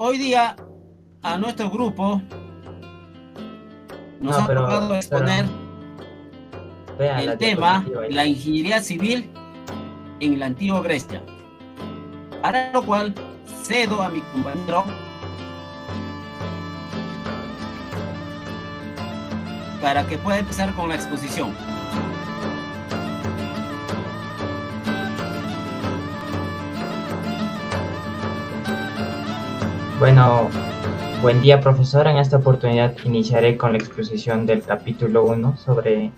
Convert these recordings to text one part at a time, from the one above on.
Hoy día a nuestro grupo nos No, ha tocado exponer pero vea la el tema diapositiva ahí. la ingeniería civil en la antigua Grecia, para lo cual cedo a mi compañero para que pueda empezar con la exposición. Bueno, buen día, profesor. En esta oportunidad iniciaré con la exposición del capítulo 1 sobre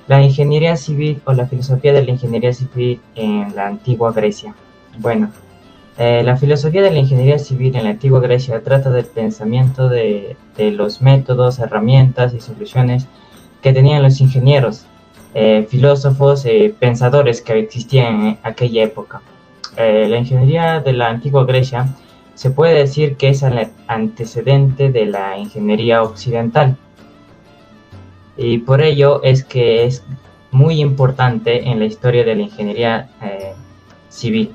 la ingeniería civil o la filosofía de la ingeniería civil en la antigua Grecia. Bueno, la filosofía de la ingeniería civil en la antigua Grecia trata del pensamiento de los métodos, herramientas y soluciones que tenían los ingenieros, filósofos, pensadores que existían en aquella época. La ingeniería de la antigua Grecia se puede decir que es el antecedente de la ingeniería occidental, y por ello es que es muy importante en la historia de la ingeniería civil.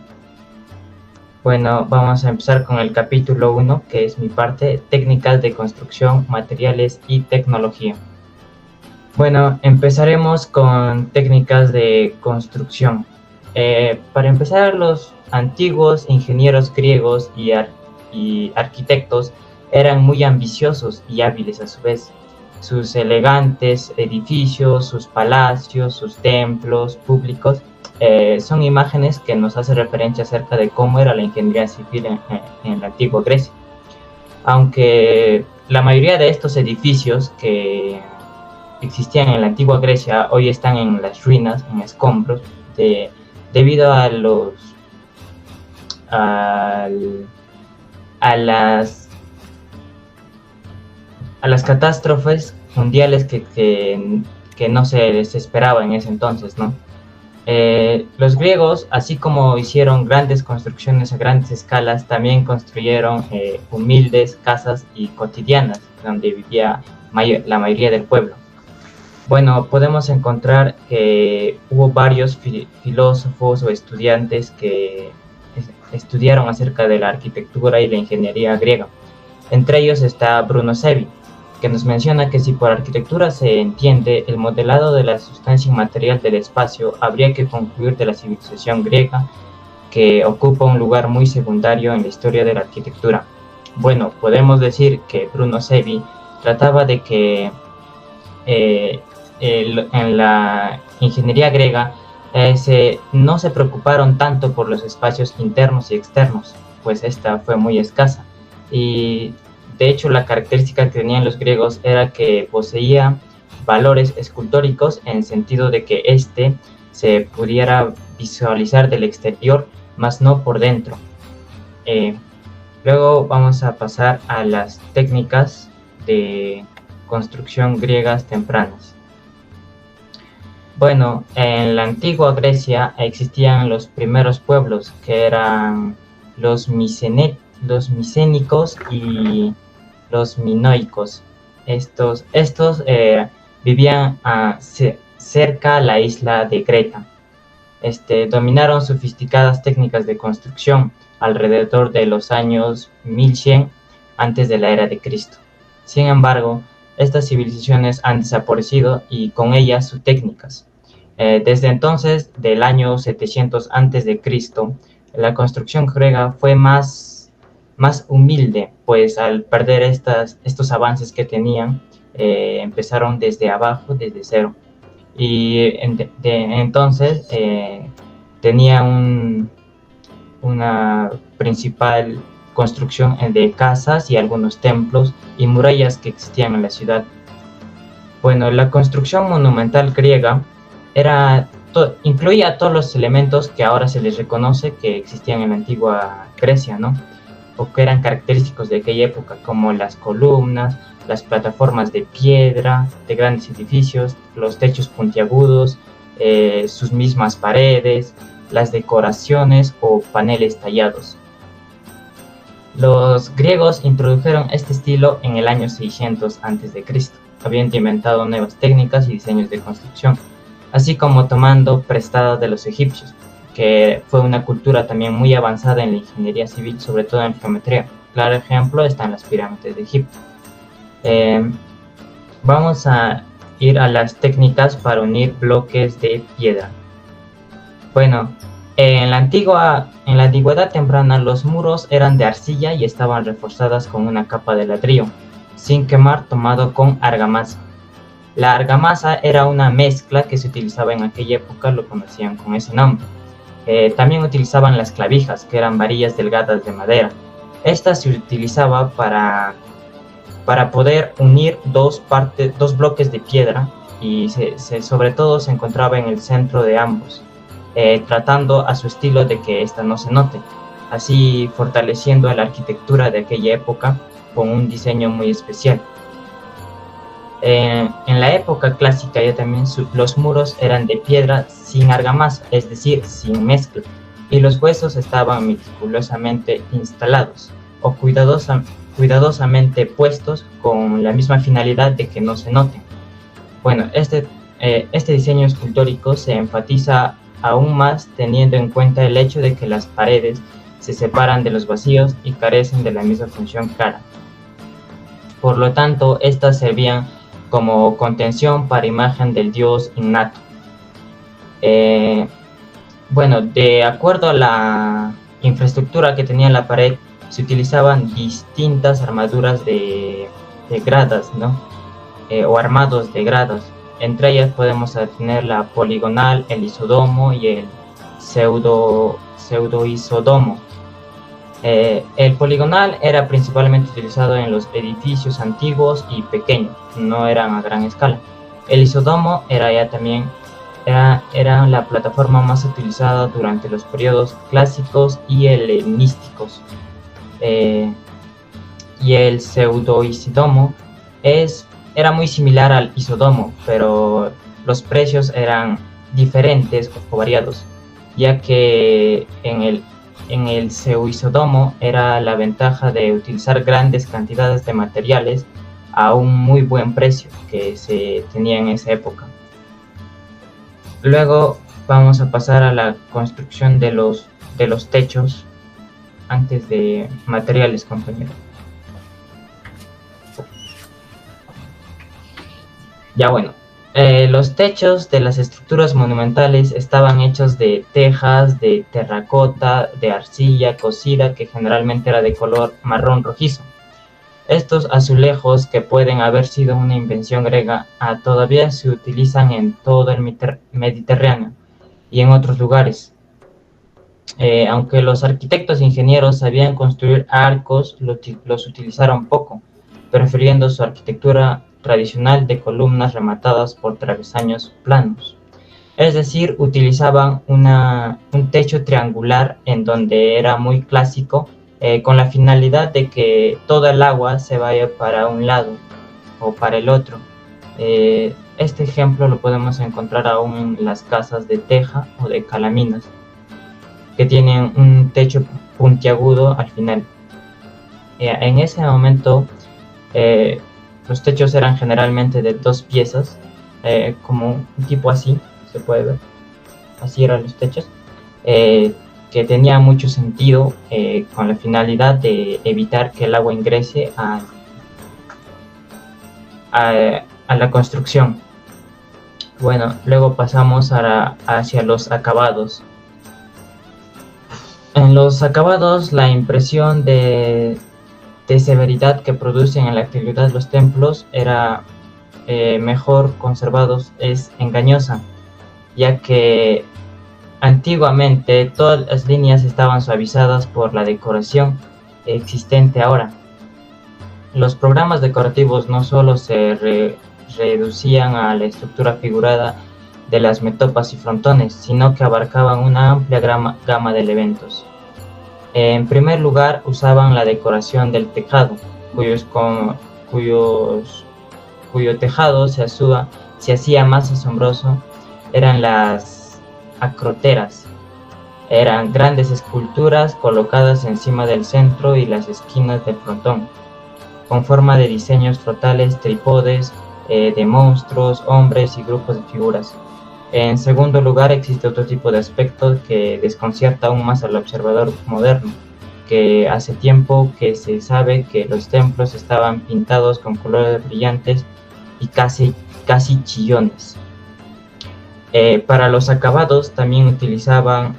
Bueno, vamos a empezar con el capítulo 1, que es mi parte, técnicas de construcción, materiales y tecnología. Bueno, empezaremos con técnicas de construcción. Para empezar, los antiguos ingenieros griegos y arquitectos eran muy ambiciosos y hábiles a su vez. Sus elegantes edificios, sus palacios, sus templos públicos son imágenes que nos hacen referencia acerca de cómo era la ingeniería civil en la antigua Grecia. Aunque la mayoría de estos edificios que existían en la antigua Grecia hoy están en las ruinas, en escombros, debido a las catástrofes mundiales que no se les esperaba en ese entonces, ¿no? Los griegos, así como hicieron grandes construcciones a grandes escalas, también construyeron humildes casas y cotidianas, donde vivía la mayoría del pueblo. Bueno, podemos encontrar que hubo varios filósofos o estudiantes que estudiaron acerca de la arquitectura y la ingeniería griega. Entre ellos está Bruno Sevi, que nos menciona que si por arquitectura se entiende el modelado de la sustancia inmaterial del espacio, habría que concluir de la civilización griega, que ocupa un lugar muy secundario en la historia de la arquitectura. Bueno, podemos decir que Bruno Sevi trataba de que en la ingeniería griega no se preocuparon tanto por los espacios internos y externos, pues esta fue muy escasa. Y de hecho, la característica que tenían los griegos era que poseía valores escultóricos en el sentido de que se pudiera visualizar del exterior, más no por dentro. Luego vamos a pasar a las técnicas de construcción griegas tempranas. Bueno, en la antigua Grecia existían los primeros pueblos, que eran los micénicos y los minoicos. Estos vivían cerca a la isla de Creta. Dominaron sofisticadas técnicas de construcción alrededor de los años 1100 antes de la era de Cristo. Sin embargo, estas civilizaciones han desaparecido y con ellas sus técnicas. Desde entonces, del año 700 antes de Cristo, la construcción griega fue más humilde, pues al perder estos avances que tenían, empezaron desde abajo, desde cero. Y entonces tenía una principal construcción de casas y algunos templos y murallas que existían en la ciudad. Bueno, la construcción monumental griega incluía todos los elementos que ahora se les reconoce que existían en la antigua Grecia, ¿no? O que eran característicos de aquella época, como las columnas, las plataformas de piedra de grandes edificios, los techos puntiagudos, sus mismas paredes, las decoraciones o paneles tallados. Los griegos introdujeron este estilo en el año 600 a.C., habiendo inventado nuevas técnicas y diseños de construcción, así como tomando prestadas de los egipcios, que fue una cultura también muy avanzada en la ingeniería civil, sobre todo en geometría. claro ejemplo están las pirámides de Egipto. Vamos a ir a las técnicas para unir bloques de piedra. Bueno, en la antigüedad temprana los muros eran de arcilla y estaban reforzadas con una capa de ladrillo, sin quemar, tomado con argamasa. La argamasa era una mezcla que se utilizaba en aquella época, lo conocían con ese nombre. También utilizaban las clavijas, que eran varillas delgadas de madera. Esta se utilizaba para poder unir dos bloques de piedra y sobre todo se encontraba en el centro de ambos, tratando a su estilo de que ésta no se note, así fortaleciendo a la arquitectura de aquella época con un diseño muy especial. En la época clásica ya también los muros eran de piedra sin argamasa, es decir, sin mezcla, y los huesos estaban meticulosamente instalados o cuidadosamente puestos con la misma finalidad de que no se noten. Bueno, este diseño escultórico se enfatiza aún más teniendo en cuenta el hecho de que las paredes se separan de los vacíos y carecen de la misma función clara. Por lo tanto, estas servían como contención para imagen del dios innato. Bueno, de acuerdo a la infraestructura que tenía la pared, se utilizaban distintas armaduras de gradas, ¿no? O armados de gradas. Entre ellas podemos tener la poligonal, el isodomo y el pseudo-isodomo. El poligonal era principalmente utilizado en los edificios antiguos y pequeños, no eran a gran escala. El isodomo era la plataforma más utilizada durante los periodos clásicos y helenísticos. Y el pseudo-isodomo era muy similar al isodomo, pero los precios eran diferentes o variados, ya que en el pseudo-isodomo era la ventaja de utilizar grandes cantidades de materiales a un muy buen precio que se tenía en esa época. Luego vamos a pasar a la construcción de los techos antes de materiales, compañeros. Ya bueno, los techos de las estructuras monumentales estaban hechos de tejas, de terracota, de arcilla cocida que generalmente era de color marrón rojizo. Estos azulejos, que pueden haber sido una invención griega, todavía se utilizan en todo el Mediterráneo y en otros lugares. Aunque los arquitectos e ingenieros sabían construir arcos, los utilizaron poco, prefiriendo su arquitectura tradicional de columnas rematadas por travesaños planos. Es decir, utilizaban un techo triangular en donde era muy clásico, con la finalidad de que toda el agua se vaya para un lado o para el otro. Este ejemplo lo podemos encontrar aún en las casas de teja o de calaminas, que tienen un techo puntiagudo al final. En ese momento, los techos eran generalmente de 2 piezas, como un tipo así, se puede ver. Así eran los techos, que tenía mucho sentido con la finalidad de evitar que el agua ingrese a la construcción. Bueno, luego pasamos hacia los acabados. En los acabados, la impresión de severidad que producen en la actividad los templos era mejor conservados, es engañosa, ya que antiguamente todas las líneas estaban suavizadas por la decoración existente ahora. Los programas decorativos no solo se reducían a la estructura figurada de las metopas y frontones, sino que abarcaban una amplia gama de elementos. En primer lugar, usaban la decoración del tejado, cuyo tejado se hacía más asombroso. Eran las acroteras. Eran grandes esculturas colocadas encima del centro y las esquinas del frontón, con forma de diseños frotales, trípodes, de monstruos, hombres y grupos de figuras. En segundo lugar, existe otro tipo de aspecto que desconcierta aún más al observador moderno. que hace tiempo que se sabe que los templos estaban pintados con colores brillantes y casi chillones. Para los acabados también utilizaban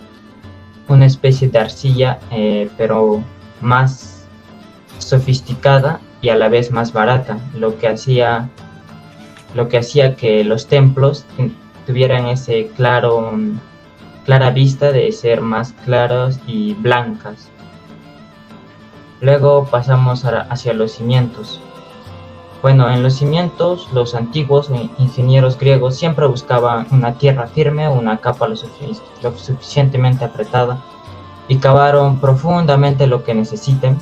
una especie de arcilla, pero más sofisticada y a la vez más barata, lo que hacía que los templos tuvieran ese clara vista de ser más claras y blancas. Luego pasamos hacia los cimientos. Bueno, en los cimientos, los antiguos ingenieros griegos siempre buscaban una tierra firme, una capa lo suficientemente apretada, y cavaron profundamente lo que necesiten.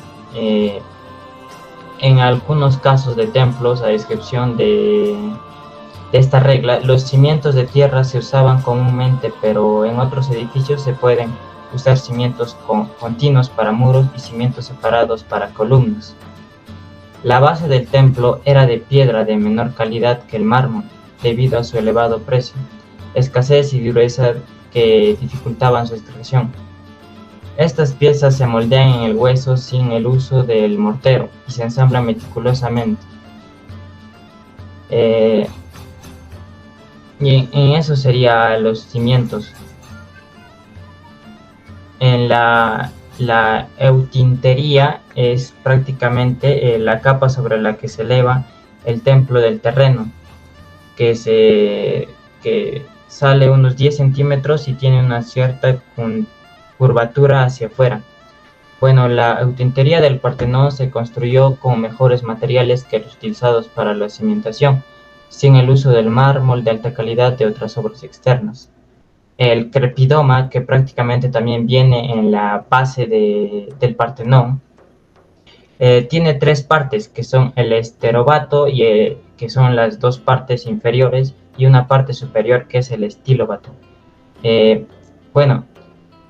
En algunos casos de templos, a excepción de esta regla, los cimientos de tierra se usaban comúnmente, pero en otros edificios se pueden usar cimientos continuos para muros y cimientos separados para columnas. La base del templo era de piedra de menor calidad que el mármol, debido a su elevado precio, escasez y dureza que dificultaban su extracción. Estas piezas se moldean en el hueso sin el uso del mortero y se ensamblan meticulosamente. Y en eso serían los cimientos. En la eutintería es prácticamente la capa sobre la que se eleva el templo del terreno, que sale unos 10 centímetros y tiene una cierta curvatura hacia afuera. Bueno, la eutintería del Partenón se construyó con mejores materiales que los utilizados para la cimentación, sin el uso del mármol de alta calidad de otras obras externas. El crepidoma, que prácticamente también viene en la base del Partenón, tiene 3 partes, que son el esterobato, que son las 2 partes inferiores, y una parte superior, que es el estilóbato. Bueno,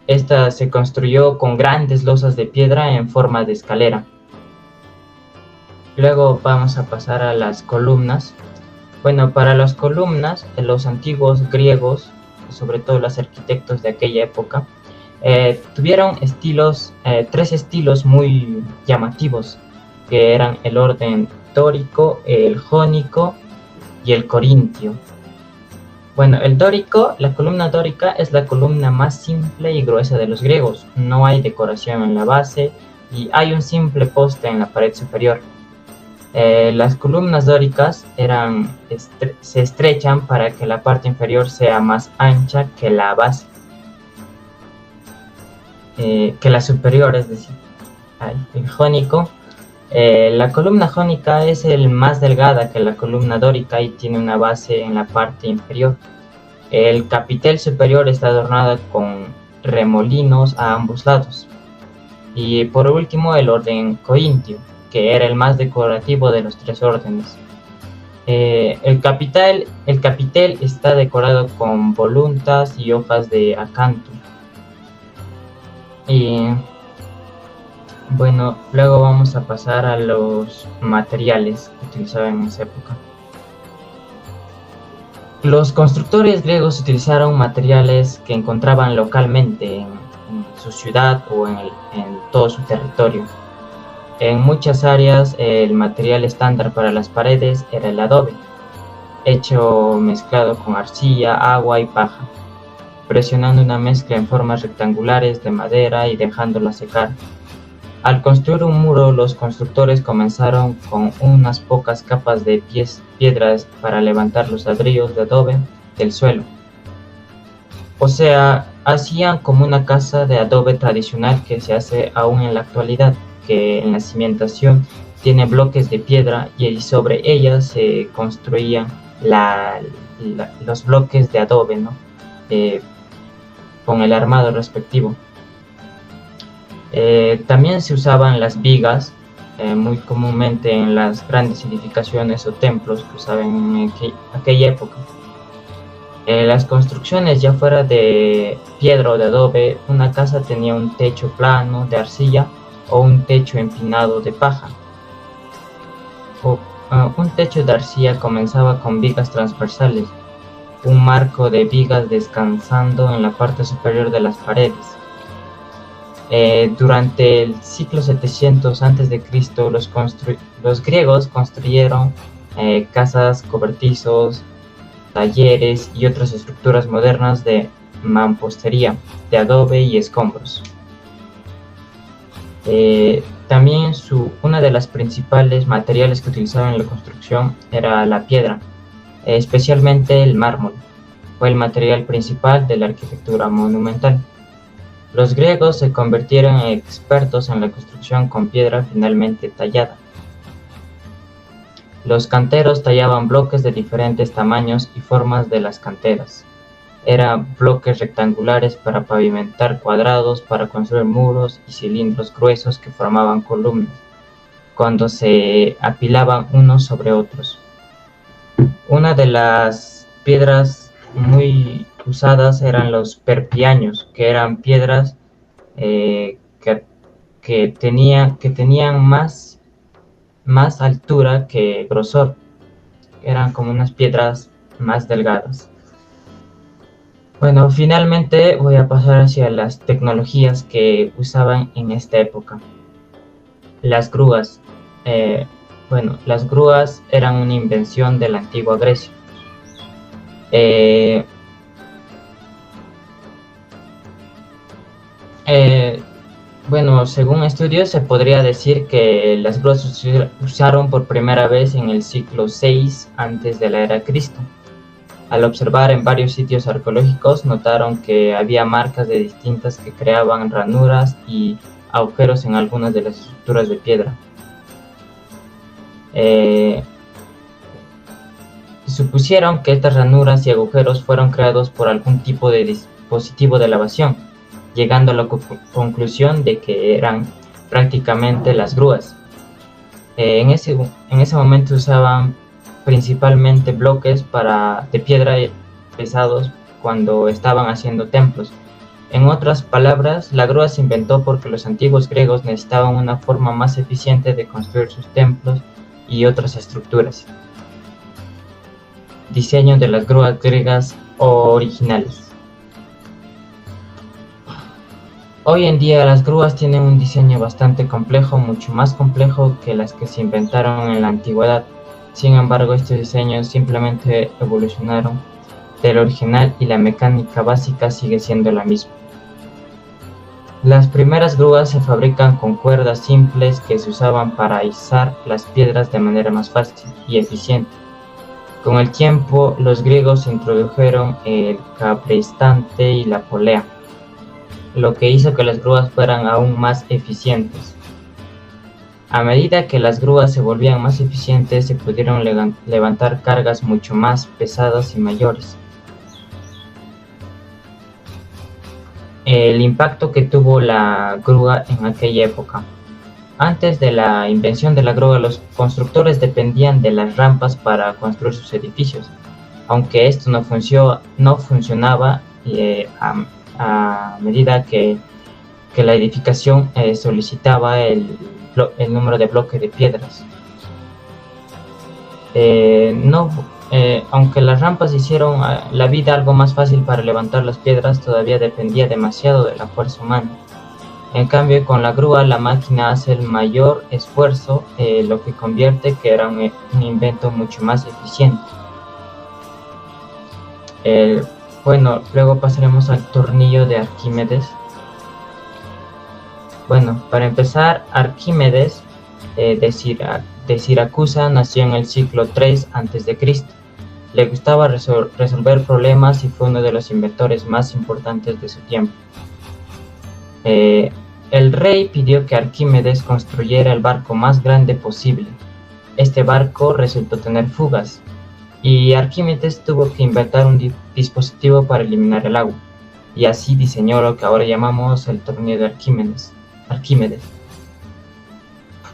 esta se construyó con grandes losas de piedra en forma de escalera. Luego vamos a pasar a las columnas. Bueno, para las columnas, los antiguos griegos, sobre todo los arquitectos de aquella época, tuvieron 3 estilos muy llamativos, que eran el orden dórico, el jónico y el corintio. Bueno, la columna dórica es la columna más simple y gruesa de los griegos. No hay decoración en la base y hay un simple poste en la pared superior. Las columnas dóricas se estrechan para que la parte inferior sea más ancha que la base, que la superior, es decir, el jónico. La columna jónica es más delgada que la columna dórica y tiene una base en la parte inferior. El capitel superior está adornado con remolinos a ambos lados. Y por último, el orden corintio, que era el más decorativo de los 3 órdenes. El capitel está decorado con voluntas y hojas de acanto. Y bueno, luego vamos a pasar a los materiales que utilizaban en esa época. Los constructores griegos utilizaron materiales que encontraban localmente en su ciudad o en todo su territorio. En muchas áreas el material estándar para las paredes era el adobe, hecho mezclado con arcilla, agua y paja, presionando una mezcla en formas rectangulares de madera y dejándola secar. Al construir un muro, los constructores comenzaron con unas pocas capas de piedras para levantar los ladrillos de adobe del suelo. O sea, hacían como una casa de adobe tradicional que se hace aún en la actualidad, que en la cimentación tiene bloques de piedra y sobre ellas se construían los bloques de adobe, ¿no? Con el armado respectivo. También se usaban las vigas, muy comúnmente en las grandes edificaciones o templos que usaban en aquella época. Las construcciones, ya fuera de piedra o de adobe, una casa tenía un techo plano de arcilla o un techo empinado de paja. Un techo de arcilla comenzaba con vigas transversales, un marco de vigas descansando en la parte superior de las paredes. Durante el siglo 700 a.C., los griegos construyeron casas, cobertizos, talleres y otras estructuras modernas de mampostería, de adobe y escombros. También una de las principales materiales que utilizaban en la construcción era la piedra, especialmente el mármol. Fue el material principal de la arquitectura monumental. Los griegos se convirtieron en expertos en la construcción con piedra finamente tallada. Los canteros tallaban bloques de diferentes tamaños y formas de las canteras. Eran bloques rectangulares para pavimentar cuadrados, para construir muros y cilindros gruesos que formaban columnas, cuando se apilaban unos sobre otros. Una de las piedras muy usadas eran los perpiaños, que eran piedras que tenían más altura que grosor. Eran como unas piedras más delgadas. Bueno, finalmente voy a pasar hacia las tecnologías que usaban en esta época. Las grúas. Las grúas eran una invención de la antigua Grecia. Según estudios se podría decir que las grúas se usaron por primera vez en el siglo VI antes de la era Cristo. Al observar en varios sitios arqueológicos notaron que había marcas de distintas que creaban ranuras y agujeros en algunas de las estructuras de piedra. Supusieron que estas ranuras y agujeros fueron creados por algún tipo de dispositivo de lavación, llegando a la conclusión de que eran prácticamente las grúas. En ese momento usaban principalmente bloques de piedra pesados cuando estaban haciendo templos. En otras palabras, la grúa se inventó porque los antiguos griegos necesitaban una forma más eficiente de construir sus templos y otras estructuras. Diseño de las grúas griegas originales. Hoy en día las grúas tienen un diseño bastante complejo, mucho más complejo que las que se inventaron en la antigüedad. Sin embargo, estos diseños simplemente evolucionaron del original y la mecánica básica sigue siendo la misma. Las primeras grúas se fabrican con cuerdas simples que se usaban para izar las piedras de manera más fácil y eficiente. Con el tiempo, los griegos introdujeron el cabrestante y la polea, lo que hizo que las grúas fueran aún más eficientes. A medida que las grúas se volvían más eficientes, se pudieron levantar cargas mucho más pesadas y mayores. El impacto que tuvo la grúa en aquella época. Antes de la invención de la grúa, los constructores dependían de las rampas para construir sus edificios, aunque esto no funcionaba a medida que la edificación solicitaba el número de bloques de piedras. Aunque las rampas hicieron la vida algo más fácil para levantar las piedras, todavía dependía demasiado de la fuerza humana. En cambio, con la grúa la máquina hace el mayor esfuerzo, lo que convierte que era un invento mucho más eficiente. Luego pasaremos al tornillo de Arquímedes. Para empezar, Arquímedes de Siracusa nació en el siglo III a.C. Le gustaba resolver problemas y fue uno de los inventores más importantes de su tiempo. El rey pidió que Arquímedes construyera el barco más grande posible. Este barco resultó tener fugas, y Arquímedes tuvo que inventar un dispositivo para eliminar el agua, y así diseñó lo que ahora llamamos el tornillo de Arquímedes.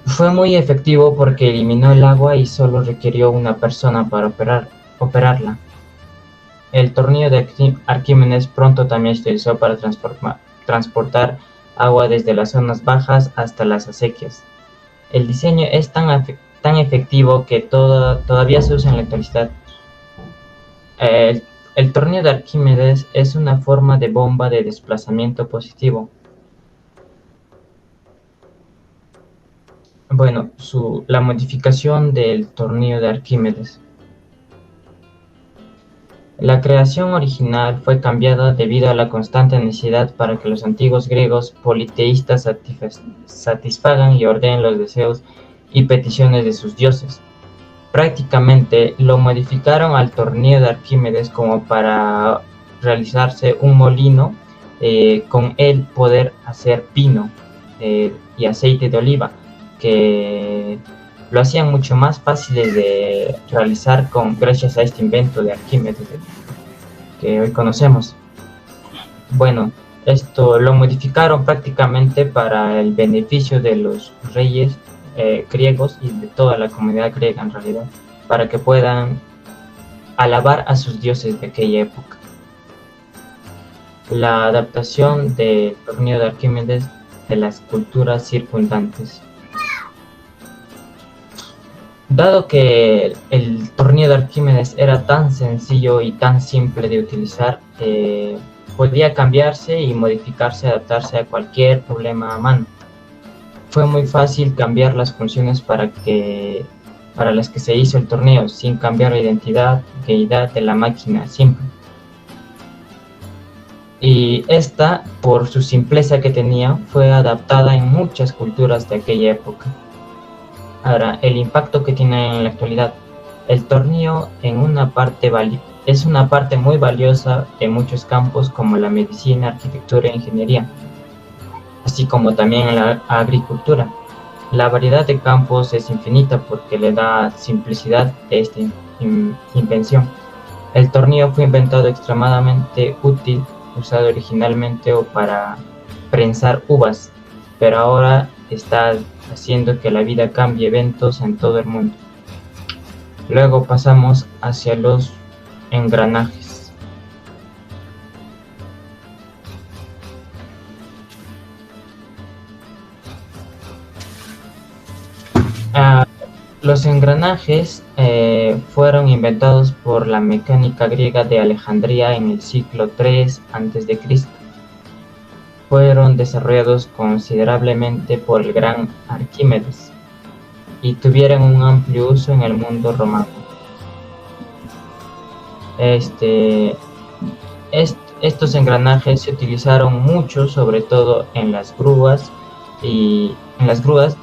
Fue muy efectivo porque eliminó el agua y solo requirió una persona para operarla. El tornillo de Arquímedes pronto también se utilizó para transportar agua desde las zonas bajas hasta las acequias. El diseño es tan efectivo que todavía se usa en la actualidad. El tornillo de Arquímedes es una forma de bomba de desplazamiento positivo. Bueno, la modificación del tornillo de Arquímedes. La creación original fue cambiada debido a la constante necesidad para que los antiguos griegos politeístas satisfagan y ordenen los deseos y peticiones de sus dioses. Prácticamente lo modificaron al tornillo de Arquímedes como para realizarse un molino, con él poder hacer vino y aceite de oliva, que lo hacían mucho más fáciles de realizar gracias a este invento de Arquímedes que hoy conocemos. Bueno, esto lo modificaron prácticamente para el beneficio de los reyes griegos y de toda la comunidad griega en realidad, para que puedan alabar a sus dioses de aquella época. La adaptación del tornillo de Arquímedes de las culturas circundantes. Dado que el tornillo de Arquímedes era tan sencillo y tan simple de utilizar, podía cambiarse y modificarse, adaptarse a cualquier problema a mano. Fue muy fácil cambiar las funciones para las que se hizo el tornillo, sin cambiar la identidad de la máquina simple. Y esta, por su simpleza que tenía, fue adaptada en muchas culturas de aquella época. Ahora, el impacto que tiene en la actualidad. El tornillo es una parte muy valiosa de muchos campos como la medicina, arquitectura e ingeniería, así como también en la agricultura. La variedad de campos es infinita porque le da simplicidad a esta invención. El tornillo fue inventado extremadamente útil, usado originalmente para prensar uvas, pero ahora está haciendo que la vida cambie eventos en todo el mundo. Luego pasamos hacia los engranajes. Los engranajes fueron inventados por la mecánica griega de Alejandría en el siglo III a.C. Fueron desarrollados considerablemente por el gran Arquímedes y tuvieron un amplio uso en el mundo romano. Estos engranajes se utilizaron mucho, sobre todo en las grúas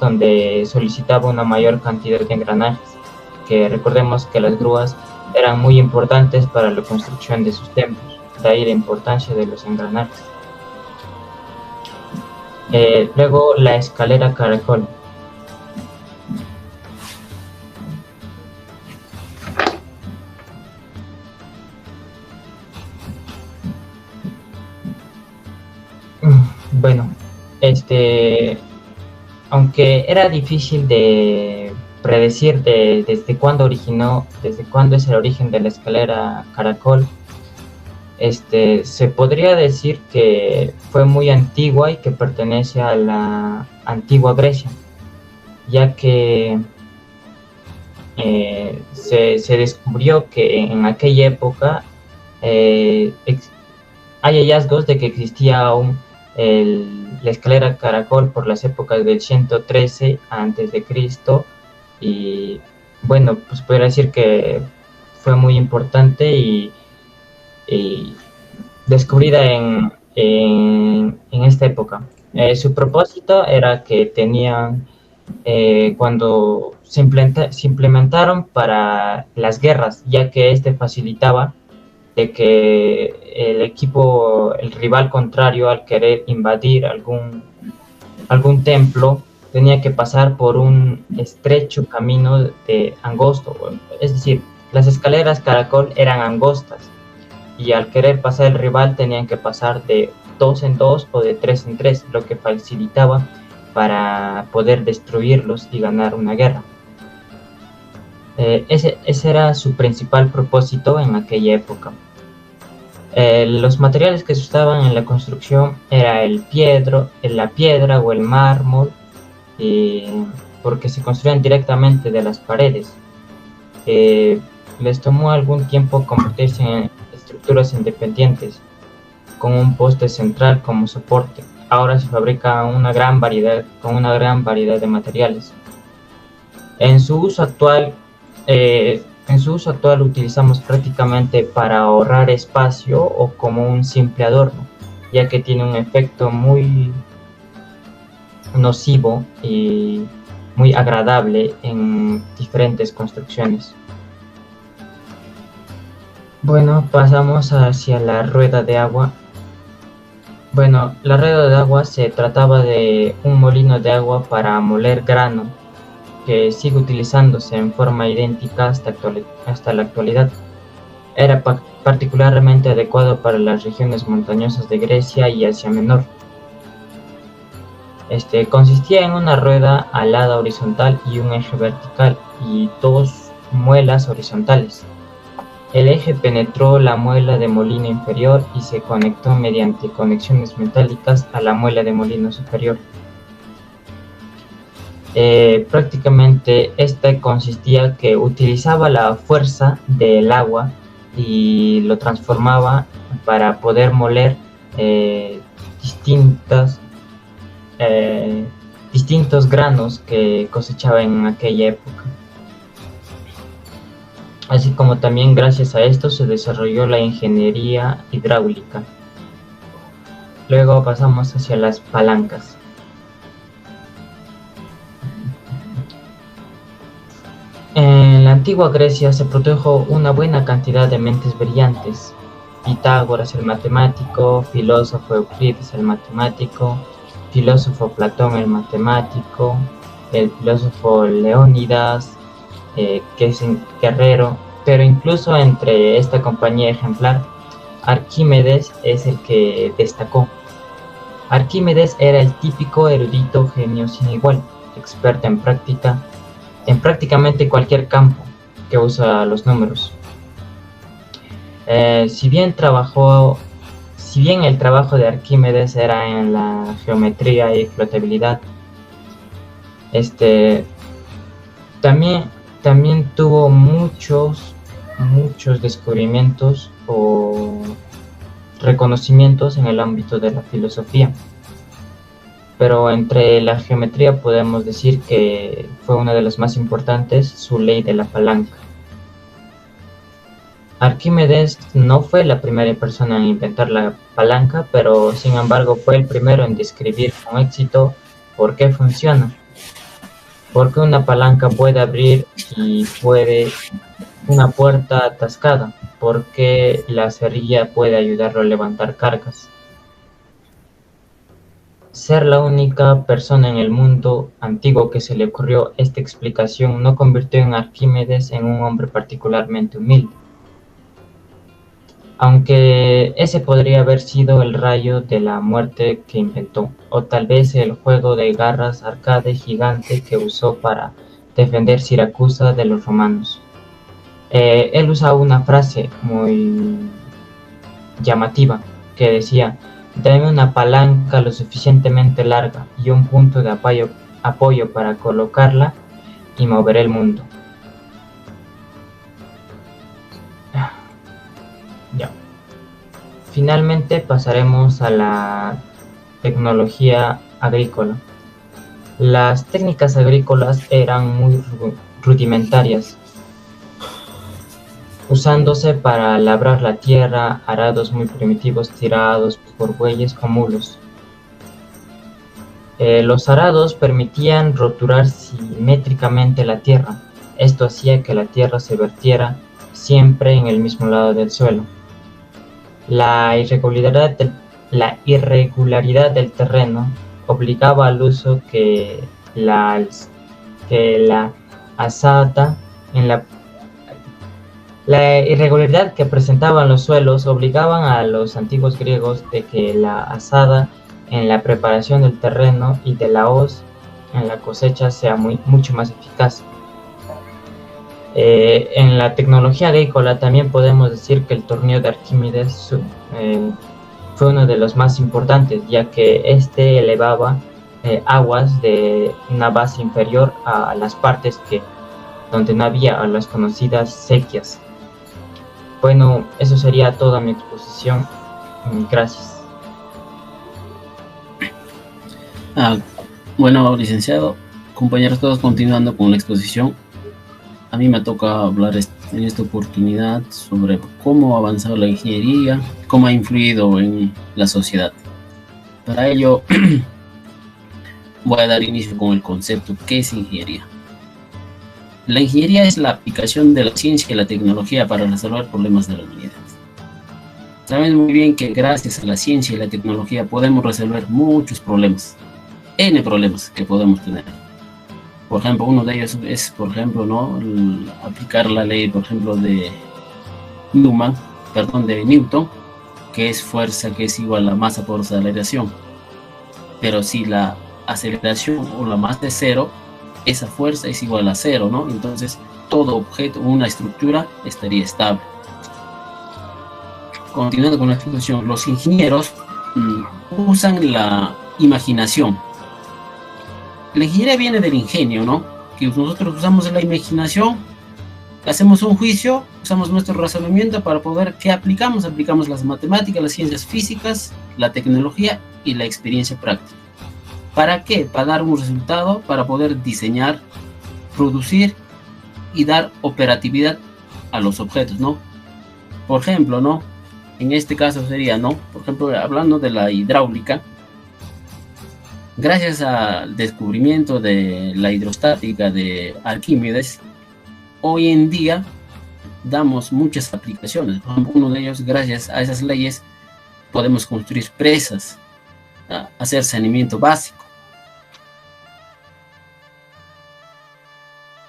donde solicitaba una mayor cantidad de engranajes, que recordemos que las grúas eran muy importantes para la construcción de sus templos, de ahí la importancia de los engranajes. Luego la escalera caracol. Bueno, aunque era difícil de predecir desde cuándo es el origen de la escalera caracol, se podría decir que fue muy antigua y que pertenece a la antigua Grecia, ya que se descubrió que en aquella época hay hallazgos de que existía aún la escalera caracol por las épocas del 113 a.C. y bueno, pues podría decir que fue muy importante y descubrida en esta época. Su propósito era que tenían, cuando se implementaron para las guerras, ya que facilitaba de que el rival contrario, al querer invadir algún templo, tenía que pasar por un estrecho camino angosto, es decir, las escaleras caracol eran angostas, y al querer pasar el rival tenían que pasar de 2 en 2 o de 3 en 3, lo que facilitaba para poder destruirlos y ganar una guerra. Ese era su principal propósito en aquella época. Los materiales que se usaban en la construcción era la piedra o el mármol, porque se construían directamente de las paredes. Les tomó algún tiempo convertirse en estructuras independientes, con un poste central como soporte. Ahora se fabrica con una gran variedad de materiales. En su uso actual, utilizamos prácticamente para ahorrar espacio o como un simple adorno, ya que tiene un efecto muy nocivo y muy agradable en diferentes construcciones. Bueno, pasamos hacia la rueda de agua. Bueno, la rueda de agua se trataba de un molino de agua para moler grano, que sigue utilizándose en forma idéntica hasta la actualidad. Era particularmente adecuado para las regiones montañosas de Grecia y Asia Menor. Consistía en una rueda alada horizontal y un eje vertical y dos muelas horizontales. El eje penetró la muela de molino inferior y se conectó mediante conexiones metálicas a la muela de molino superior. Prácticamente esta consistía que utilizaba la fuerza del agua y lo transformaba para poder moler distintos granos que cosechaba en aquella época. Así como también gracias a esto se desarrolló la ingeniería hidráulica. Luego pasamos hacia las palancas. En la antigua Grecia se produjo una buena cantidad de mentes brillantes. Pitágoras el matemático, filósofo Euclides el matemático, filósofo Platón el matemático, el filósofo Leónidas, que es un guerrero, pero incluso entre esta compañía ejemplar, Arquímedes es el que destacó. Arquímedes era el típico erudito genio sin igual, experto en prácticamente cualquier campo que usa los números. Si bien el trabajo de Arquímedes era en la geometría y flotabilidad, también tuvo muchos descubrimientos o reconocimientos en el ámbito de la filosofía. Pero entre la geometría podemos decir que fue una de las más importantes, su ley de la palanca. Arquímedes no fue la primera persona en inventar la palanca, pero sin embargo fue el primero en describir con éxito por qué funciona. Porque una palanca puede abrir y puede una puerta atascada, porque la cerilla puede ayudarlo a levantar cargas. Ser la única persona en el mundo antiguo que se le ocurrió esta explicación no convirtió a Arquímedes en un hombre particularmente humilde. Aunque ese podría haber sido el rayo de la muerte que inventó, o tal vez el juego de garras arcade gigante que usó para defender Siracusa de los romanos. Él usaba una frase muy llamativa que decía: dame una palanca lo suficientemente larga y un punto de apoyo para colocarla y moveré el mundo. Ya. Finalmente pasaremos a la tecnología agrícola. Las técnicas agrícolas eran muy rudimentarias, usándose para labrar la tierra, arados muy primitivos tirados por bueyes o mulos. Los arados permitían roturar simétricamente la tierra. Esto hacía que la tierra se vertiera siempre en el mismo lado del suelo. La irregularidad del terreno obligaba al uso que la azada en la irregularidad que presentaban los suelos obligaban a los antiguos griegos de que la azada en la preparación del terreno y de la hoz en la cosecha sea mucho más eficaz. En la tecnología agrícola también podemos decir que el tornillo de Arquímedes fue uno de los más importantes, ya que este elevaba aguas de una base inferior a las partes donde no había, a las conocidas sequías. Bueno, eso sería toda mi exposición. Gracias. Bueno, licenciado, compañeros, todos continuando con la exposición. A mí me toca hablar en esta oportunidad sobre cómo ha avanzado la ingeniería, cómo ha influido en la sociedad. Para ello, voy a dar inicio con el concepto ¿qué es ingeniería? La ingeniería es la aplicación de la ciencia y la tecnología para resolver problemas de la humanidad. Saben muy bien que gracias a la ciencia y la tecnología podemos resolver muchos problemas, N problemas que podemos tener. Por ejemplo, uno de ellos es, por ejemplo, ¿no? Aplicar la ley, por ejemplo, de Newton, que es fuerza que es igual a masa por aceleración. Pero si la aceleración o la masa es cero, esa fuerza es igual a cero, ¿no? Entonces, todo objeto, una estructura, estaría estable. Continuando con la explicación, los ingenieros usan la imaginación. La ingeniería viene del ingenio, ¿no? Que nosotros usamos la imaginación, hacemos un juicio, usamos nuestro razonamiento para poder, ¿qué aplicamos? Aplicamos las matemáticas, las ciencias físicas, la tecnología y la experiencia práctica. ¿Para qué? Para dar un resultado, para poder diseñar, producir y dar operatividad a los objetos, ¿no? Por ejemplo, ¿no? En este caso sería, ¿no? Por ejemplo, hablando de la hidráulica, gracias al descubrimiento de la hidrostática de Arquímedes, hoy en día damos muchas aplicaciones. Por ejemplo, uno de ellos, gracias a esas leyes, podemos construir presas, hacer saneamiento básico.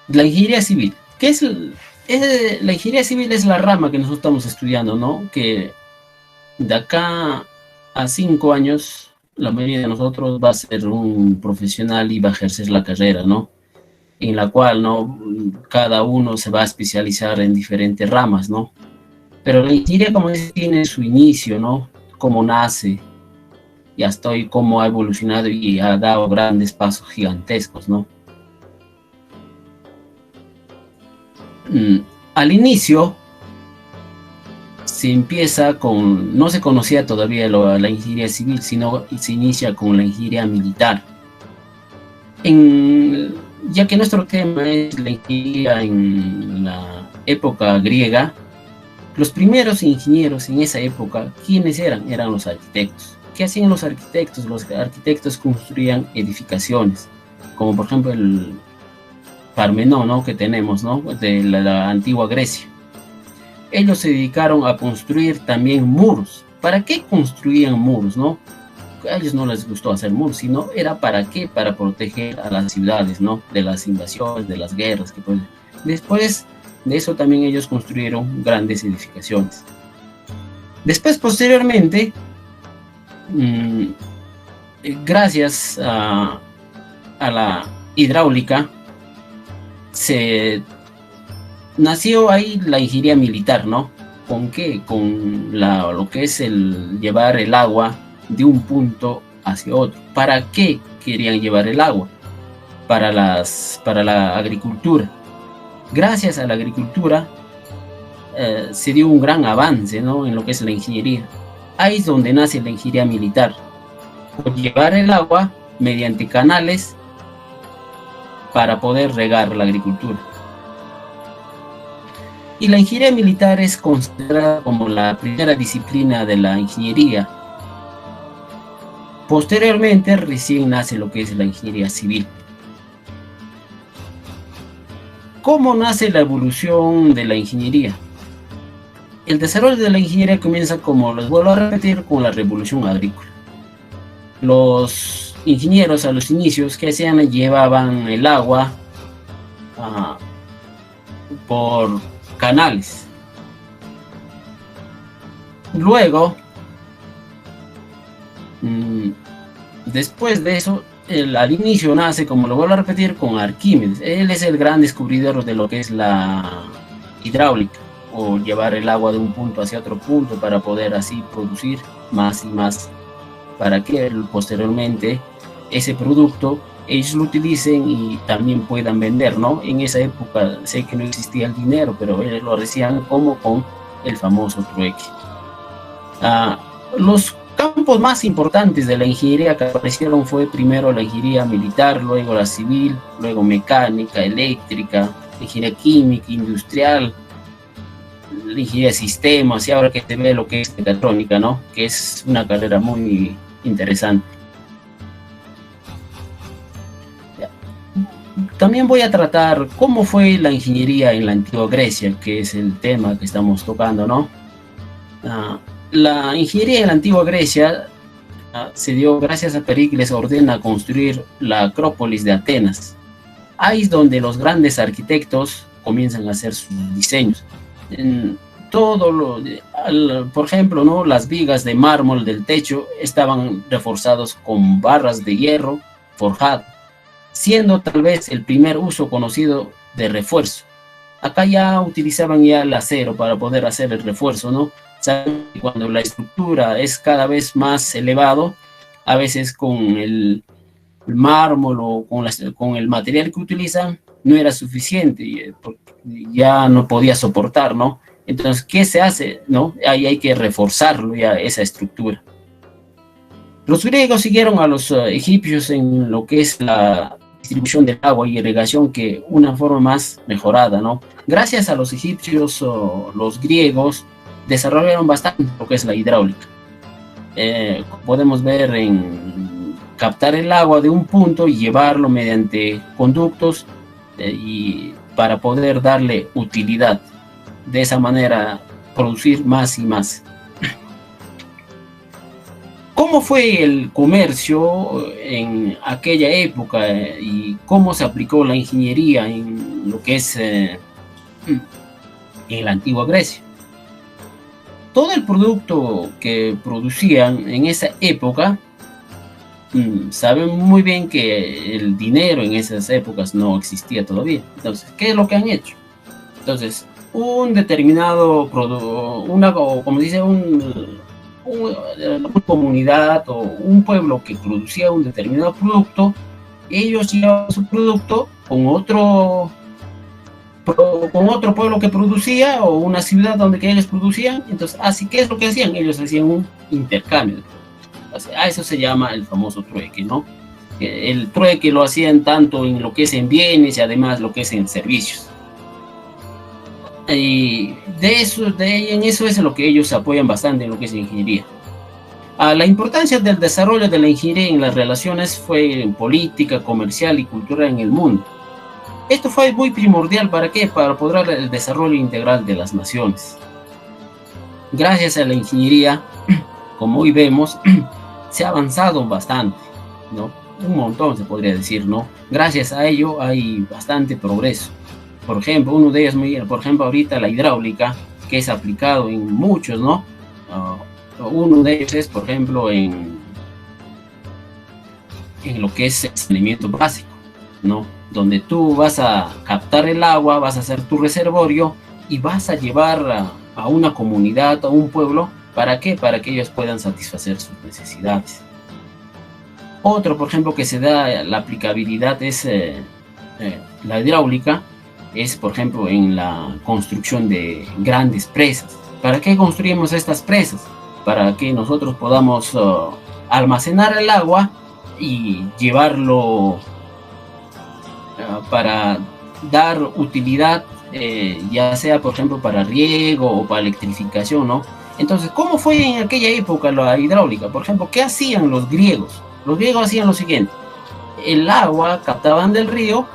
La ingeniería civil. ¿Qué es? La ingeniería civil es la rama que nosotros estamos estudiando, ¿no? Que de acá a 5 años, la mayoría de nosotros va a ser un profesional y va a ejercer la carrera, ¿no? En la cual, ¿no? Cada uno se va a especializar en diferentes ramas, ¿no? Pero la ingeniería, como dice, tiene su inicio, ¿no? Cómo nace y hasta hoy cómo ha evolucionado y ha dado grandes pasos gigantescos, ¿no? Al inicio se empieza con, no se conocía todavía la ingeniería civil, sino se inicia con la ingeniería militar. Ya que nuestro tema es la ingeniería en la época griega, los primeros ingenieros en esa época, ¿quiénes eran? Eran los arquitectos. ¿Qué hacían los arquitectos? Los arquitectos construían edificaciones, como por ejemplo el Parmenón, ¿no? Que tenemos, ¿no? De la antigua Grecia. Ellos se dedicaron a construir también muros. ¿Para qué construían muros, no? A ellos no les gustó hacer muros, sino era para qué, para proteger a las ciudades, ¿no? De las invasiones, de las guerras. Después de eso también ellos construyeron grandes edificaciones. Después, posteriormente, gracias a la hidráulica, nació ahí la ingeniería militar, ¿no? ¿Con qué? Con lo que es el llevar el agua de un punto hacia otro. ¿Para qué querían llevar el agua? Para la agricultura. Gracias a la agricultura se dio un gran avance, ¿no? En lo que es la ingeniería. Ahí es donde nace la ingeniería militar. Por llevar el agua mediante canales para poder regar la agricultura. Y la ingeniería militar es considerada como la primera disciplina de la ingeniería. Posteriormente, recién nace lo que es la ingeniería civil. ¿Cómo nace la evolución de la ingeniería? El desarrollo de la ingeniería comienza, como les vuelvo a repetir, con la revolución agrícola. Los ingenieros a los inicios, ¿qué hacían? Llevaban el agua por canales. Luego, después de eso, al inicio nace, como lo vuelvo a repetir, con Arquímedes. Él es el gran descubridor de lo que es la hidráulica, o llevar el agua de un punto hacia otro punto para poder así producir más y más, para que posteriormente ese producto ellos lo utilicen y también puedan vender, ¿no? En esa época sé que no existía el dinero, pero ellos lo hacían como con el famoso trueque. Los campos más importantes de la ingeniería que aparecieron fue primero la ingeniería militar, luego la civil, luego mecánica, eléctrica, ingeniería química, industrial, la ingeniería de sistemas, y ahora que se ve lo que es mecatrónica, ¿no? Que es una carrera muy interesante. También voy a tratar cómo fue la ingeniería en la antigua Grecia, que es el tema que estamos tocando, ¿no? La ingeniería en la antigua Grecia se dio gracias a Pericles ordena construir la Acrópolis de Atenas. Ahí es donde los grandes arquitectos comienzan a hacer sus diseños. Por ejemplo, ¿no? Las vigas de mármol del techo estaban reforzados con barras de hierro forjado, siendo tal vez el primer uso conocido de refuerzo. Acá ya utilizaban ya el acero para poder hacer el refuerzo, ¿no? Saben que cuando la estructura es cada vez más elevado, a veces con el mármol o con el material que utilizan, no era suficiente, ya no podía soportar, ¿no? Entonces, ¿qué se hace? ¿No? Ahí hay que reforzarlo ya, esa estructura. Los griegos siguieron a los egipcios en lo que es la distribución del agua y irrigación, que una forma más mejorada, ¿no? Gracias a los egipcios, los griegos desarrollaron bastante lo que es la hidráulica. Podemos ver en captar el agua de un punto y llevarlo mediante conductos y para poder darle utilidad. De esa manera producir más y más. ¿Cómo fue el comercio en aquella época y cómo se aplicó la ingeniería en lo que es en la antigua Grecia? Todo el producto que producían en esa época, saben muy bien que el dinero en esas épocas no existía todavía. Entonces, ¿qué es lo que han hecho? Entonces, un determinado producto, como dice, una comunidad o un pueblo que producía un determinado producto, ellos llevaban su producto con otro pueblo que producía o una ciudad donde que ellos producían. Entonces, así que es lo que hacían, ellos hacían un intercambio. A eso se llama el famoso trueque, ¿no? El trueque lo hacían tanto en lo que es en bienes y además lo que es en servicios. Y en eso es lo que ellos apoyan bastante en lo que es ingeniería. La importancia del desarrollo de la ingeniería en las relaciones fue en política, comercial y cultural en el mundo. Esto fue muy primordial, ¿para qué? Para poder el desarrollo integral de las naciones. Gracias a la ingeniería, como hoy vemos, se ha avanzado bastante, ¿no? Un montón se podría decir, ¿no? Gracias a ello hay bastante progreso. Por ejemplo, uno de ellos, por ejemplo, ahorita la hidráulica, que es aplicado en muchos, ¿no? Uno de ellos es, por ejemplo, en lo que es el saneamiento básico, ¿no? Donde tú vas a captar el agua, vas a hacer tu reservorio y vas a llevar a una comunidad, a un pueblo, ¿para qué? Para que ellos puedan satisfacer sus necesidades. Otro, por ejemplo, que se da la aplicabilidad es la hidráulica, es, por ejemplo, en la construcción de grandes presas. ¿Para qué construimos estas presas? Para que nosotros podamos almacenar el agua y llevarlo para dar utilidad, ya sea, por ejemplo, para riego o para electrificación, ¿no? Entonces, ¿cómo fue en aquella época la hidráulica? Por ejemplo, ¿qué hacían los griegos? Los griegos hacían lo siguiente: el agua captaban del río,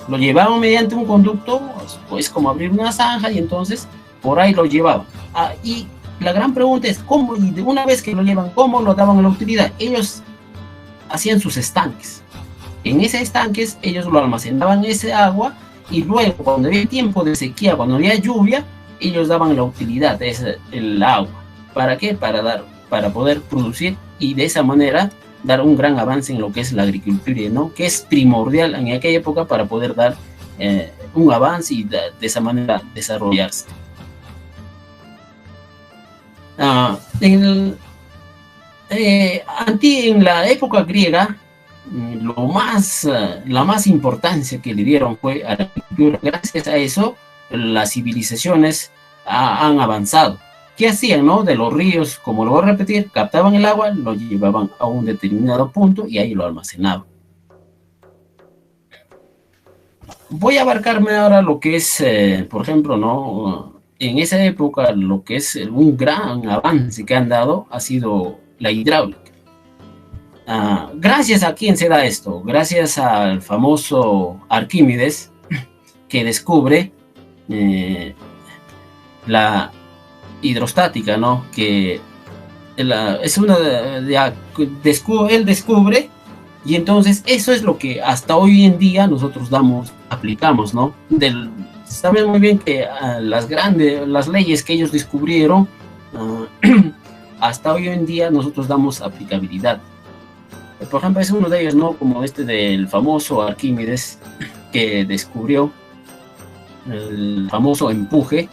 lo llevaban mediante un conducto, pues como abrir una zanja, y entonces por ahí lo llevaban. Y la gran pregunta es, ¿cómo? Y de una vez que lo llevan, ¿cómo lo daban a la utilidad? Ellos hacían sus estanques. En esos estanques ellos lo almacenaban ese agua, y luego cuando había tiempo de sequía, cuando había lluvia, ellos daban la utilidad de el agua. ¿Para qué? Para poder producir y de esa manera dar un gran avance en lo que es la agricultura, ¿no? Que es primordial en aquella época para poder dar un avance y de esa manera desarrollarse. En la época griega, la más importancia que le dieron fue a la agricultura. Gracias a eso, las civilizaciones han avanzado. ¿Qué hacían, no? De los ríos, como lo voy a repetir, captaban el agua, lo llevaban a un determinado punto y ahí lo almacenaban. Voy a abarcarme ahora lo que es, por ejemplo, ¿no? En esa época lo que es un gran avance que han dado ha sido la hidráulica. Gracias a quién se da esto, gracias al famoso Arquímedes que descubre la hidrostática, ¿no? Que es una él descubre, y entonces eso es lo que hasta hoy en día nosotros aplicamos, ¿no? Saben muy bien que las leyes que ellos descubrieron, hasta hoy en día nosotros damos aplicabilidad. Por ejemplo, es uno de ellos, ¿no? Como este del famoso Arquímedes, que descubrió el famoso empuje,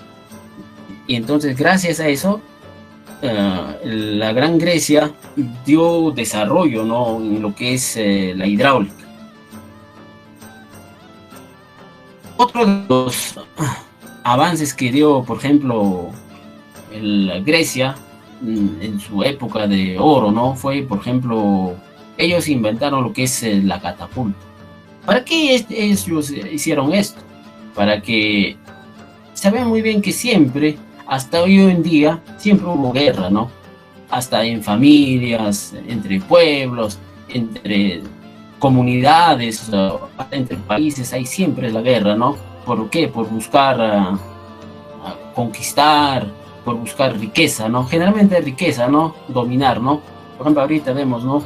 y entonces gracias a eso la Gran Grecia dio desarrollo, ¿no? En lo que es la hidráulica. Otro de los avances que dio, por ejemplo, la Grecia en su época de oro, ¿no? Fue, por ejemplo, ellos inventaron lo que es la catapulta. ¿Para qué ellos hicieron esto? Para que saben muy bien que siempre, hasta hoy en día, siempre hubo guerra, ¿no? Hasta en familias, entre pueblos, entre comunidades, entre países, hay siempre la guerra, ¿no? ¿Por qué? Por buscar conquistar, por buscar riqueza, ¿no? Generalmente riqueza, ¿no? Dominar, ¿no? Por ejemplo, ahorita vemos, ¿no?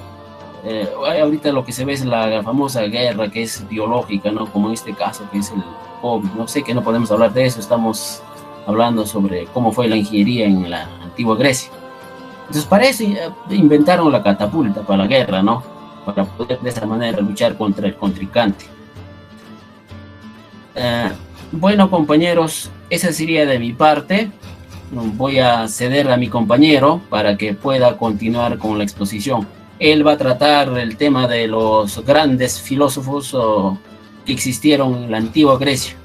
Ahorita lo que se ve es la famosa guerra que es biológica, ¿no? Como en este caso que es el COVID. No sé que no podemos hablar de eso, estamos hablando sobre cómo fue la ingeniería en la antigua Grecia. Entonces para eso inventaron la catapulta para la guerra, ¿no? Para poder de esa manera luchar contra el contrincante. Bueno, compañeros, esa sería de mi parte. Voy a ceder a mi compañero para que pueda continuar con la exposición. Él va a tratar el tema de los grandes filósofos que existieron en la antigua Grecia.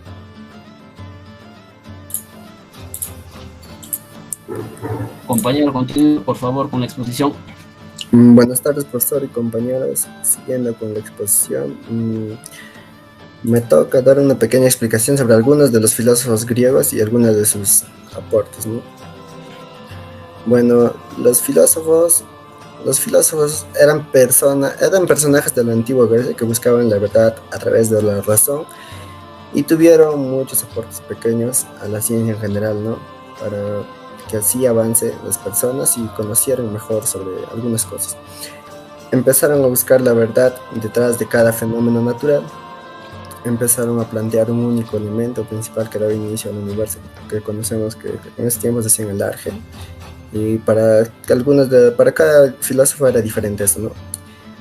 Compañero, continúe por favor con la exposición. Buenas tardes, profesor y compañeros. Siguiendo con la exposición, me toca dar una pequeña explicación sobre algunos de los filósofos griegos y algunos de sus aportes, ¿no? Bueno, los filósofos eran personajes de la antigua Grecia que buscaban la verdad a través de la razón y tuvieron muchos aportes pequeños a la ciencia en general, ¿no? Para que así avance las personas y conocieran mejor sobre algunas cosas. Empezaron a buscar la verdad detrás de cada fenómeno natural. Empezaron a plantear un único elemento principal que daba inicio al universo, que conocemos que en esos tiempos decían el argen. Y para cada filósofo era diferente eso, ¿no?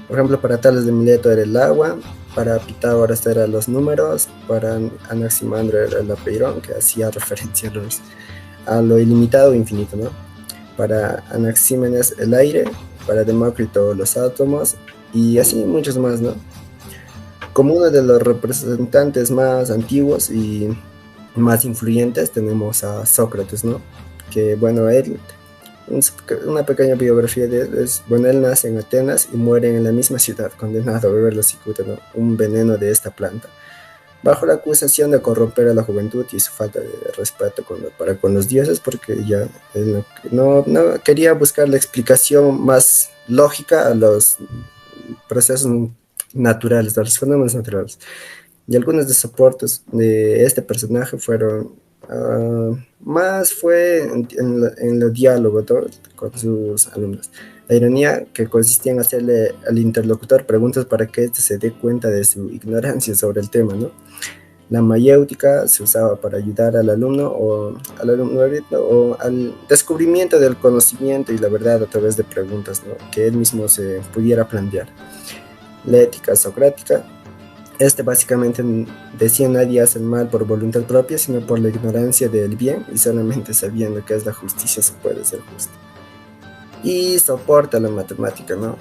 Por ejemplo, para Tales de Mileto era el agua, para Pitágoras eran los números, para Anaximandro era el apeirón, que hacía referencia a lo ilimitado e infinito, ¿no? Para Anaxímenes el aire, para Demócrito los átomos, y así muchos más, ¿no? Como uno de los representantes más antiguos y más influyentes tenemos a Sócrates, ¿no? Que, bueno, una pequeña biografía de él es, bueno, él nace en Atenas y muere en la misma ciudad, condenado a beber la cicuta, ¿no? Un veneno de esta planta, bajo la acusación de corromper a la juventud y su falta de respeto para con los dioses, porque ya él no quería buscar la explicación más lógica a los procesos naturales, a los fenómenos naturales. Y algunos de los aportes de este personaje fueron más fue en el diálogo, ¿no? Con sus alumnos. La ironía que consistía en hacerle al interlocutor preguntas para que éste se dé cuenta de su ignorancia sobre el tema, ¿no? La mayéutica se usaba para ayudar al alumno o al descubrimiento del conocimiento y la verdad a través de preguntas, ¿no? Que él mismo se pudiera plantear. La ética socrática, básicamente decía: nadie hace el mal por voluntad propia, sino por la ignorancia del bien, y solamente sabiendo qué es la justicia se puede ser justo. Y soporta la matemática, ¿no?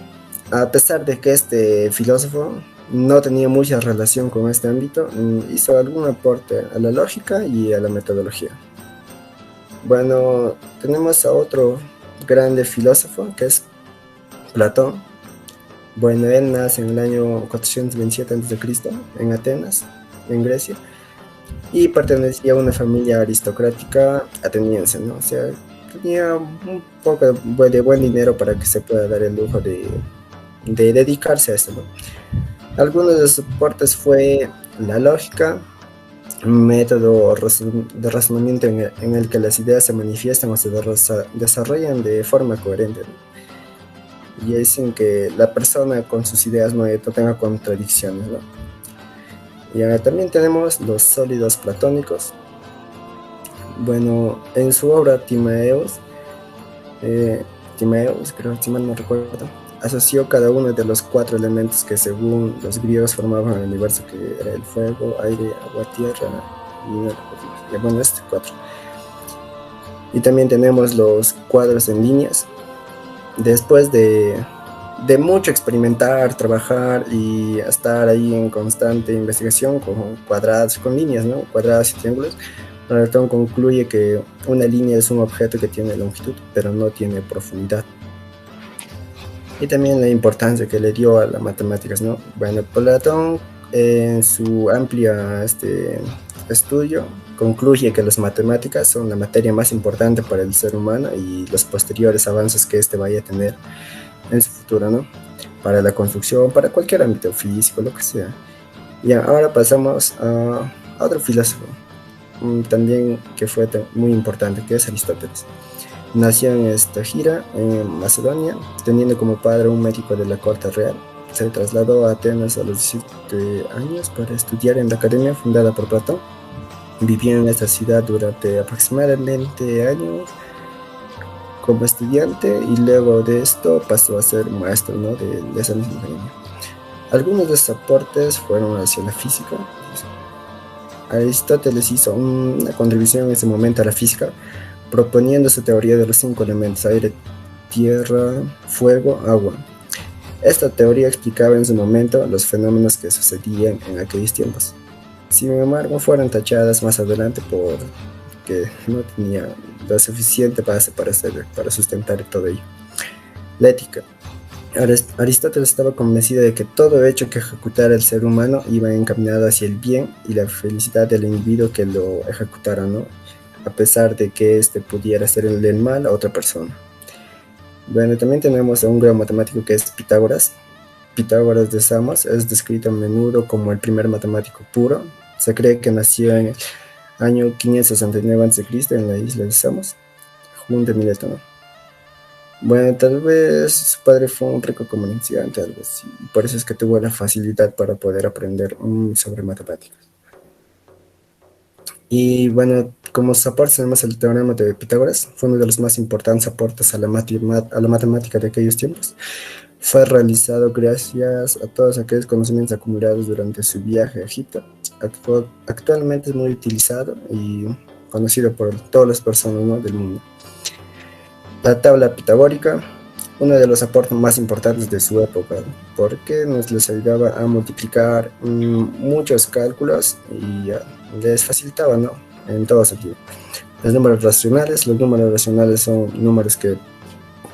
A pesar de que este filósofo no tenía mucha relación con este ámbito, hizo algún aporte a la lógica y a la metodología. Bueno, tenemos a otro grande filósofo que es Platón. Bueno, él nace en el año 427 a.C. en Atenas, en Grecia, y pertenecía a una familia aristocrática ateniense, ¿no? O sea, tenía un poco de buen dinero para que se pueda dar el lujo de dedicarse a esto, ¿no? Algunos de sus aportes fue la lógica, un método de razonamiento en el que las ideas se manifiestan o se desarrollan de forma coherente, ¿no? Y dicen que la persona con sus ideas no tenga contradicciones, ¿no? Y también tenemos los sólidos platónicos. Bueno, en su obra Timaeus, creo, si mal no recuerdo, asoció cada uno de los 4 elementos que según los griegos formaban el universo, que era el fuego, aire, agua, tierra y bueno, 4. Y también tenemos los cuadros en líneas. Después de mucho experimentar, trabajar y estar ahí en constante investigación con cuadrados, con líneas, ¿no? Cuadrados y triángulos, Platón concluye que una línea es un objeto que tiene longitud, pero no tiene profundidad. Y también la importancia que le dio a las matemáticas, ¿no? Bueno, Platón en su amplia estudio concluye que las matemáticas son la materia más importante para el ser humano y los posteriores avances que vaya a tener en su futuro, ¿no? Para la construcción, para cualquier ámbito físico, lo que sea. Y ahora pasamos a otro filósofo, también que fue muy importante, que es Aristóteles. Nació en Estagira, en Macedonia, teniendo como padre un médico de la corte real. Se trasladó a Atenas a los 17 años para estudiar en la academia fundada por Platón. Vivió en esta ciudad durante aproximadamente años como estudiante y luego de esto pasó a ser maestro, ¿no? de esa misma academia. Algunos de sus aportes fueron hacia la física. Aristóteles hizo una contribución en ese momento a la física, proponiendo su teoría de los 5 elementos: aire, tierra, fuego, agua. Esta teoría explicaba en su momento los fenómenos que sucedían en aquellos tiempos. Sin embargo, fueron tachadas más adelante porque no tenía la suficiente base para sustentar todo ello. La ética. Aristóteles estaba convencido de que todo hecho que ejecutara el ser humano iba encaminado hacia el bien y la felicidad del individuo que lo ejecutara, ¿no? A pesar de que pudiera hacer el mal a otra persona. Bueno, también tenemos a un gran matemático que es Pitágoras. Pitágoras de Samos es descrito a menudo como el primer matemático puro. Se cree que nació en el año 569 a.C. en la isla de Samos, junto a Mileto, ¿no? Bueno, tal vez su padre fue un rico comerciante, algo así. Por eso es que tuvo la facilidad para poder aprender sobre matemáticas. Y bueno, como aportes tenemos el teorema de Pitágoras. Fue uno de los más importantes aportes a la matemática de aquellos tiempos. Fue realizado gracias a todos aquellos conocimientos acumulados durante su viaje a Egipto. Actualmente es muy utilizado y conocido por todas las personas, ¿no? del mundo. La tabla pitagórica, uno de los aportes más importantes de su época, porque les ayudaba a multiplicar muchos cálculos y les facilitaba, ¿no? En todo sentido. Los números racionales son números que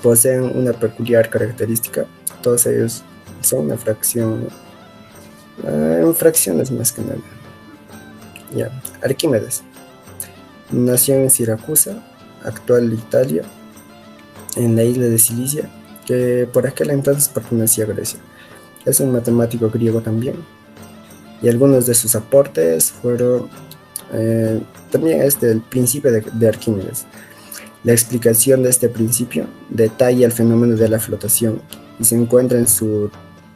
poseen una peculiar característica. Todos ellos son una fracción, en fracciones más que nada. Arquímedes nació en Siracusa, actual Italia, en la isla de Cilicia, que por aquel entonces pertenecía a Grecia. Es un matemático griego también, y algunos de sus aportes fueron también el principio de Arquímedes. La explicación de este principio detalla el fenómeno de la flotación y se encuentra en su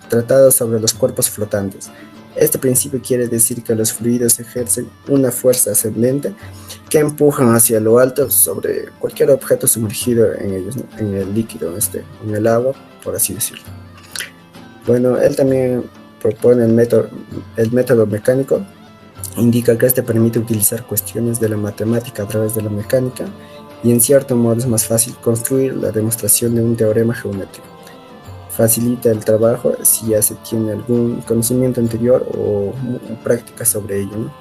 tratado sobre los cuerpos flotantes. Este principio quiere decir que los fluidos ejercen una fuerza ascendente que empujan hacia lo alto sobre cualquier objeto sumergido en ellos, ¿no? En el líquido, en el agua, por así decirlo. Bueno, él también propone el método mecánico. Indica que permite utilizar cuestiones de la matemática a través de la mecánica y en cierto modo es más fácil construir la demostración de un teorema geométrico. Facilita el trabajo si ya se tiene algún conocimiento anterior o práctica sobre ello, ¿no?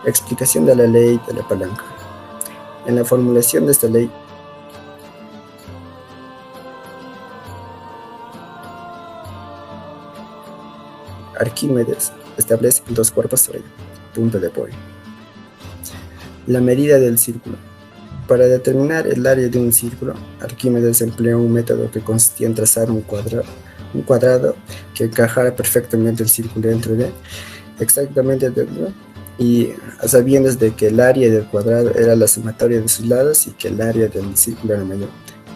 Explicación de la ley de la palanca. En la formulación de esta ley, Arquímedes establece dos cuerpos sobre ella, punto de apoyo. La medida del círculo. Para determinar el área de un círculo, Arquímedes empleó un método que consistía en trazar un cuadrado que encajara perfectamente el círculo dentro de exactamente dentro, y a sabiendas de que el área del cuadrado era la sumatoria de sus lados y que el área del círculo era mayor.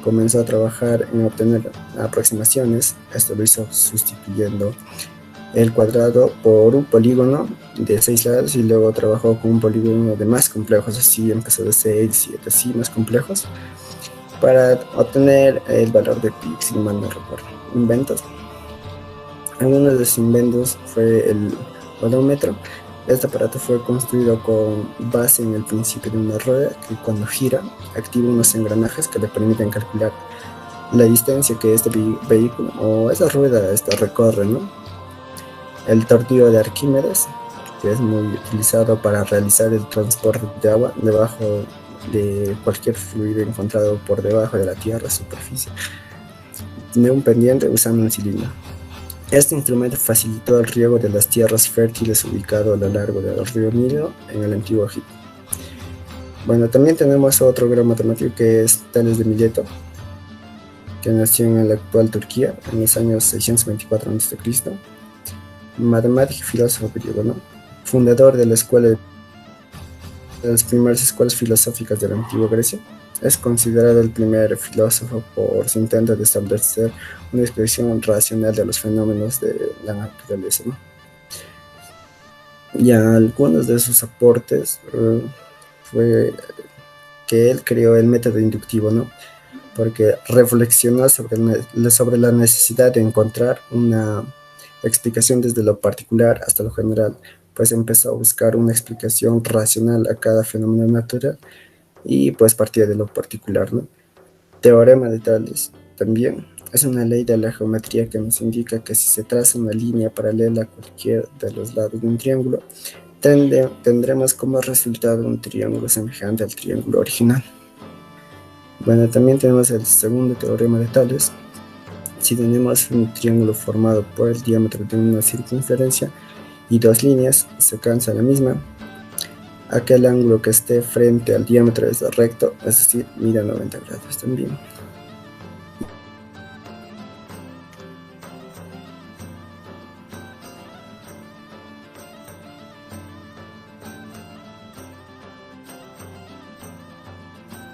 Comenzó a trabajar en obtener aproximaciones. Esto lo hizo sustituyendo el cuadrado por un polígono de 6 lados, y luego trabajó con un polígono de más complejos, así empezó de 6, 7, así más complejos, para obtener el valor de pi, si mal no recuerdo. Inventos. Uno de sus inventos fue el odómetro. Este aparato fue construido con base en el principio de una rueda que, cuando gira, activa unos engranajes que le permiten calcular la distancia que este vehículo o esa rueda recorre, ¿no? El tornillo de Arquímedes, que es muy utilizado para realizar el transporte de agua debajo de cualquier fluido encontrado por debajo de la tierra, superficie, de un pendiente usando un cilindro. Este instrumento facilitó el riego de las tierras fértiles ubicado a lo largo del río Nilo en el antiguo Egipto. Bueno, también tenemos otro gran matemático que es Tales de Mileto, que nació en la actual Turquía en los años 624 a.C., matemático y filósofo griego, ¿no? Fundador de de las primeras escuelas filosóficas de la antigua Grecia. Es considerado el primer filósofo por su intento de establecer una explicación racional de los fenómenos de la naturaleza, ¿no? Y algunos de sus aportes fue que él creó el método inductivo, ¿no? Porque reflexionó sobre la necesidad de encontrar una explicación desde lo particular hasta lo general, pues empezó a buscar una explicación racional a cada fenómeno natural y pues partía de lo particular, ¿no? Teorema de Tales también es una ley de la geometría que nos indica que si se traza una línea paralela a cualquier de los lados de un triángulo, tendremos como resultado un triángulo semejante al triángulo original. Bueno, también tenemos el segundo teorema de Tales. Si tenemos un triángulo formado por el diámetro de una circunferencia y dos líneas, se cansa la misma, aquel ángulo que esté frente al diámetro es recto, es decir, mira 90 grados también.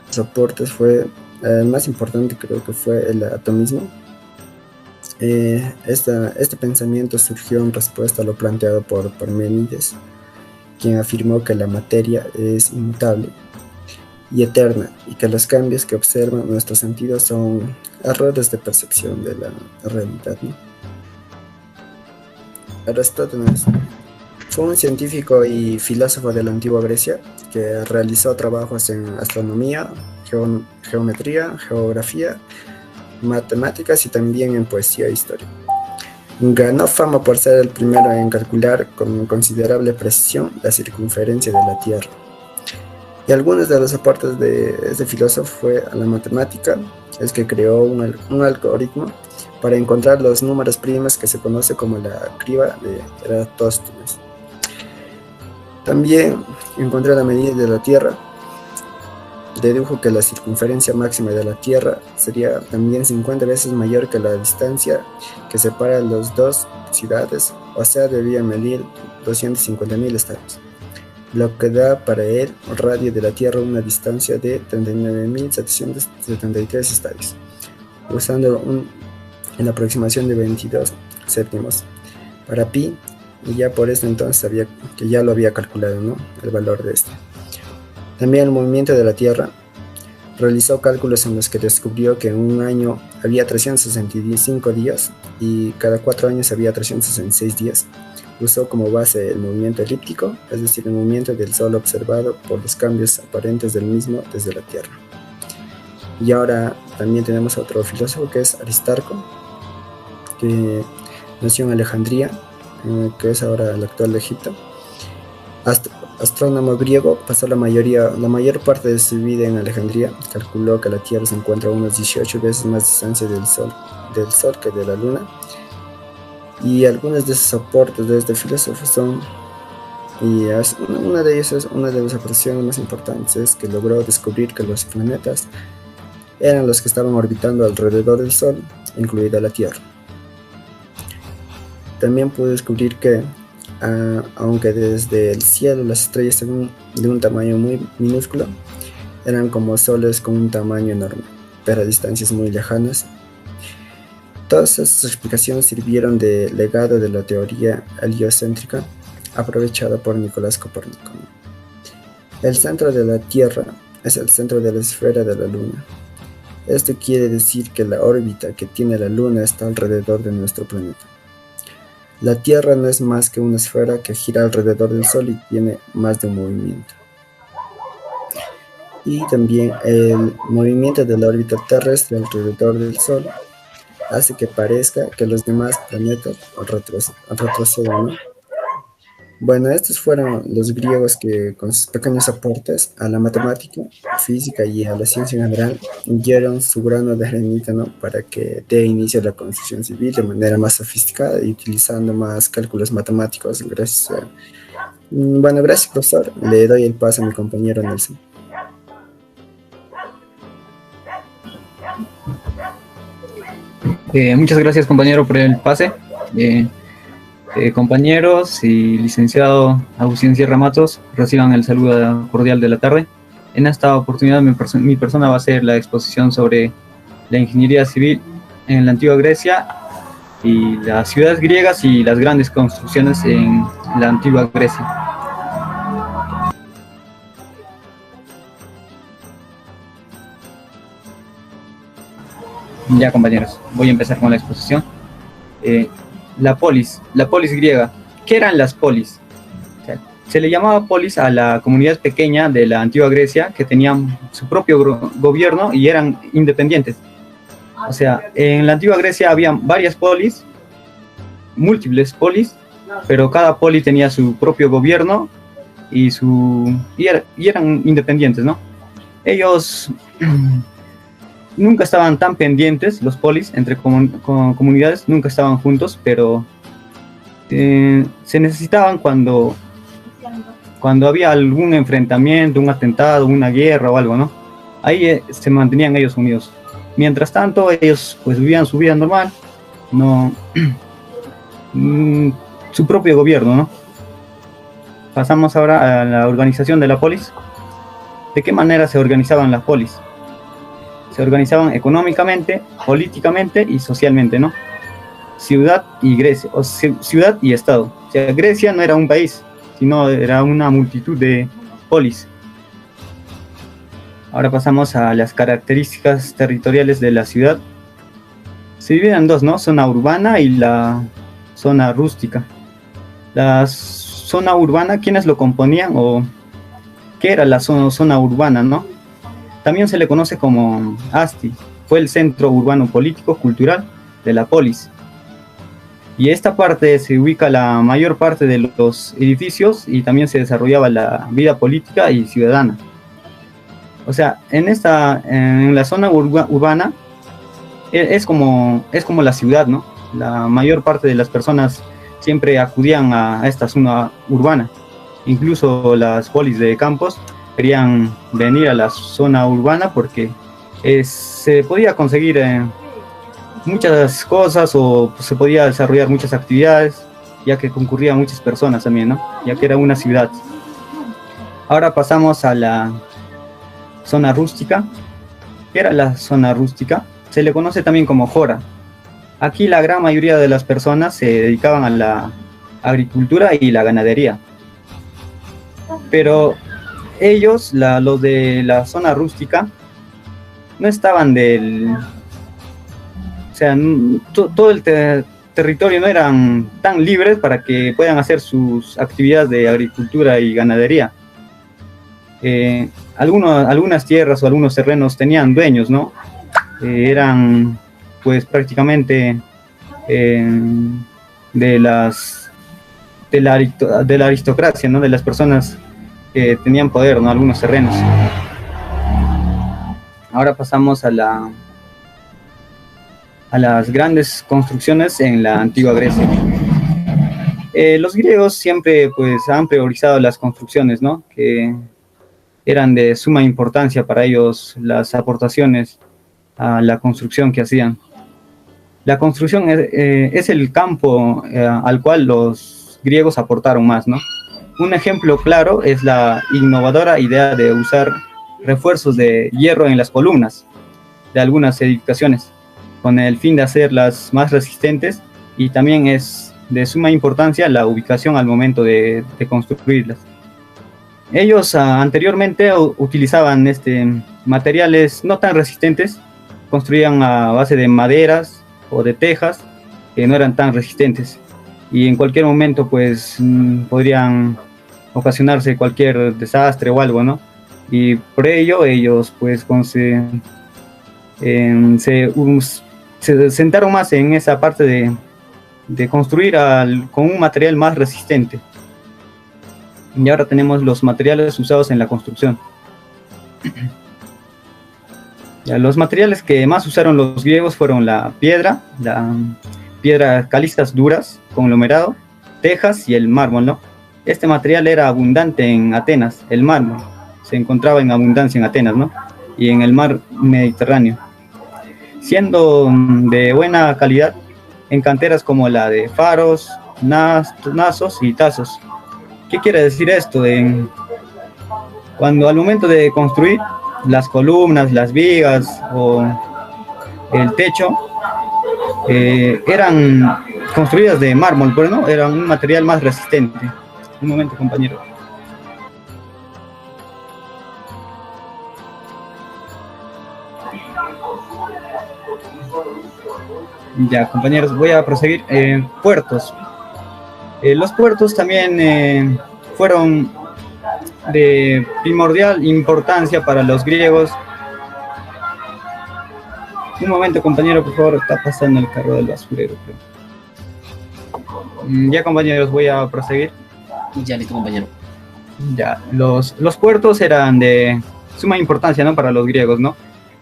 Los aportes fue, el más importante creo que fue el atomismo. Este pensamiento surgió en respuesta a lo planteado por Parménides, quien afirmó que la materia es inmutable y eterna, y que los cambios que observan nuestros sentidos son errores de percepción de la realidad, ¿no? Aristóteles fue un científico y filósofo de la antigua Grecia que realizó trabajos en astronomía, geometría, geografía, matemáticas y también en poesía e historia. Ganó fama por ser el primero en calcular con considerable precisión la circunferencia de la Tierra. Y algunos de los aportes de este filósofo fue a la matemática. Es que creó un algoritmo para encontrar los números primos que se conoce como la criba de Eratóstenes. También encontró la medida de la Tierra. Dedujo que la circunferencia máxima de la Tierra sería también 50 veces mayor que la distancia que separa las dos ciudades, o sea, debía medir 250.000 estadios, lo que da para él un radio de la Tierra una distancia de 39.773 estadios, usando la aproximación de 22 séptimos para pi, y ya por esto entonces sabía que ya lo había calculado, ¿no?, el valor de este. También el movimiento de la Tierra. Realizó cálculos en los que descubrió que en un año había 365 días y cada 4 años había 366 días. Usó como base el movimiento elíptico, es decir, el movimiento del Sol observado por los cambios aparentes del mismo desde la Tierra. Y ahora también tenemos a otro filósofo que es Aristarco, que nació en Alejandría, que es ahora el actual Egipto. astrónomo griego, pasó la mayor parte de su vida en Alejandría. Calculó que la Tierra se encuentra a unos 18 veces más distancia del Sol que de la Luna. Y algunos de sus aportes de este filósofo son, una de ellas es una de las aportaciones más importantes, es que logró descubrir que los planetas eran los que estaban orbitando alrededor del Sol, incluida la Tierra. También pudo descubrir que, aunque desde el cielo las estrellas eran de un tamaño muy minúsculo, eran como soles con un tamaño enorme, pero a distancias muy lejanas. Todas estas explicaciones sirvieron de legado de la teoría heliocéntrica aprovechada por Nicolás Copérnico. El centro de la Tierra es el centro de la esfera de la Luna. Esto quiere decir que la órbita que tiene la Luna está alrededor de nuestro planeta. La Tierra no es más que una esfera que gira alrededor del Sol y tiene más de un movimiento. Y también el movimiento de la órbita terrestre alrededor del Sol hace que parezca que los demás planetas retroceden, ¿no? Bueno, estos fueron los griegos que, con sus pequeños aportes a la matemática, física y a la ciencia en general, dieron su grano de arenita, ¿no?, para que dé inicio a la construcción civil de manera más sofisticada y utilizando más cálculos matemáticos. Gracias, profesor. Le doy el paso a mi compañero Nelson. Muchas gracias, compañero, por el pase. Compañeros y licenciado Agustín Sierra Matos, reciban el saludo cordial de la tarde. En esta oportunidad mi persona va a hacer la exposición sobre la ingeniería civil en la antigua Grecia y las ciudades griegas y las grandes construcciones en la antigua Grecia. Ya, compañeros, voy a empezar con la exposición. La polis griega. ¿Qué eran las polis? O sea, se le llamaba polis a la comunidad pequeña de la antigua Grecia que tenían su propio gobierno y eran independientes. O sea, en la antigua Grecia había varias polis, múltiples polis, pero cada poli tenía su propio gobierno y eran independientes, ¿no? Ellos nunca estaban tan pendientes, los polis, entre comunidades, nunca estaban juntos, pero se necesitaban cuando había algún enfrentamiento, un atentado, una guerra o algo, ¿no? Ahí se mantenían ellos unidos. Mientras tanto, ellos pues vivían su vida normal, no su propio gobierno, ¿no? Pasamos ahora a la organización de la polis. ¿De qué manera se organizaban las polis? Se organizaban económicamente, políticamente y socialmente, ¿no? Ciudad y Grecia, o ciudad y estado. O sea, Grecia no era un país, sino era una multitud de polis. Ahora pasamos a las características territoriales de la ciudad. Se dividen en dos, ¿no? Zona urbana y la zona rústica. La zona urbana, ¿quiénes lo componían o qué era la zona urbana, no? También se le conoce como Asti. Fue el centro urbano político cultural de la polis. Y esta parte se ubica la mayor parte de los edificios y también se desarrollaba la vida política y ciudadana. O sea, en la zona urbana es como la ciudad, ¿no? La mayor parte de las personas siempre acudían a esta zona urbana. Incluso las polis de campos querían venir a la zona urbana porque se podía conseguir muchas cosas o se podía desarrollar muchas actividades, ya que concurrían muchas personas también, ¿no? Ya que era una ciudad. Ahora pasamos a la zona rústica. ¿Qué era la zona rústica? Se le conoce también como Jora. Aquí la gran mayoría de las personas se dedicaban a la agricultura y la ganadería. Pero ellos, los de la zona rústica, no estaban o sea, todo el territorio no eran tan libres para que puedan hacer sus actividades de agricultura y ganadería. Algunas tierras o algunos terrenos tenían dueños, ¿no? Eran pues prácticamente de la aristocracia, ¿no? De las personas que tenían poder, ¿no? Algunos terrenos. Ahora pasamos a las grandes construcciones en la antigua Grecia. Los griegos siempre pues han priorizado las construcciones, ¿no? Que eran de suma importancia para ellos, las aportaciones a la construcción que hacían. La construcción es el campo al cual los griegos aportaron más, ¿no? Un ejemplo claro es la innovadora idea de usar refuerzos de hierro en las columnas de algunas edificaciones, con el fin de hacerlas más resistentes, y también es de suma importancia la ubicación al momento de construirlas. Ellos anteriormente utilizaban materiales no tan resistentes, construían a base de maderas o de tejas que no eran tan resistentes, y en cualquier momento pues podrían ocasionarse cualquier desastre o algo, ¿no? Y por ello ellos pues se sentaron más en esa parte de construir con un material más resistente. Y ahora tenemos los materiales usados en la construcción. Los materiales que más usaron los griegos fueron la piedra calizas duras, conglomerado, tejas y el mármol, ¿no? Este material era abundante en Atenas, el mármol se encontraba en abundancia en Atenas, ¿no? Y en el mar Mediterráneo, siendo de buena calidad en canteras como la de Faros, Nasos y Tasos. ¿Qué quiere decir esto? Cuando al momento de construir las columnas, las vigas o el techo eran construidas de mármol, pero no, era un material más resistente. Un momento, compañero. Ya, compañeros, voy a proseguir. Puertos. Los puertos también fueron de primordial importancia para los griegos. Un momento, compañero, por favor, está pasando el carro del basurero, creo. Ya, compañeros, voy a proseguir. Ya, listo, compañero. Ya, los puertos eran de suma importancia, ¿no? Para los griegos, ¿no?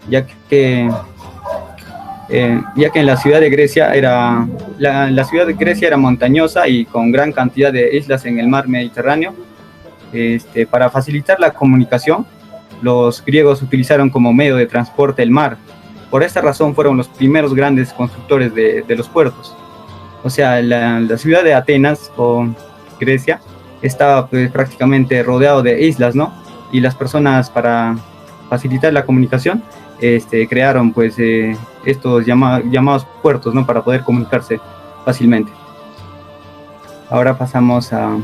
Ya que en la ciudad de Grecia la ciudad de Grecia era montañosa y con gran cantidad de islas en el mar Mediterráneo. Para facilitar la comunicación, los griegos utilizaron como medio de transporte el mar. Por esta razón fueron los primeros grandes constructores de los puertos. O sea, la ciudad de Atenas o Grecia estaba pues, prácticamente rodeado de islas, ¿no? Y las personas, para facilitar la comunicación, crearon pues estos llamados puertos, ¿no? Para poder comunicarse fácilmente. Ahora pasamos a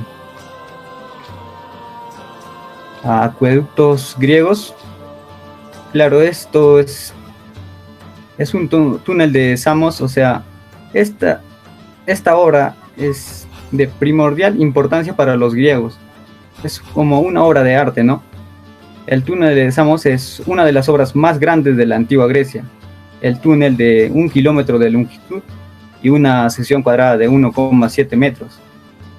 acueductos griegos. Claro, esto es un túnel de Samos. O sea, esta obra es de primordial importancia para los griegos. Es como una obra de arte, ¿no? El túnel de Samos es una de las obras más grandes de la antigua Grecia. El túnel de 1 kilómetro de longitud y una sección cuadrada de 1,7 metros,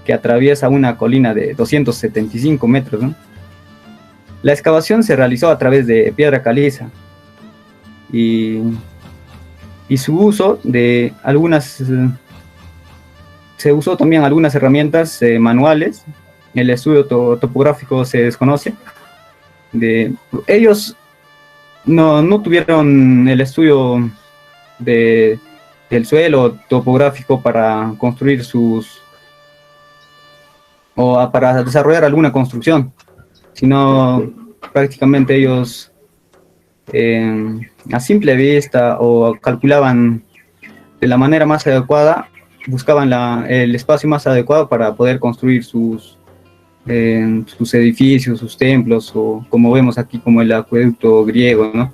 que atraviesa una colina de 275 metros, ¿no? La excavación se realizó a través de piedra caliza y su uso de se usó también algunas herramientas manuales. El estudio topográfico se desconoce. Ellos no tuvieron el estudio del suelo topográfico para construir para desarrollar alguna construcción, sino prácticamente ellos a simple vista o calculaban de la manera más adecuada, buscaban el espacio más adecuado para poder construir sus edificios, sus templos, o como vemos aquí, como el acueducto griego, ¿no?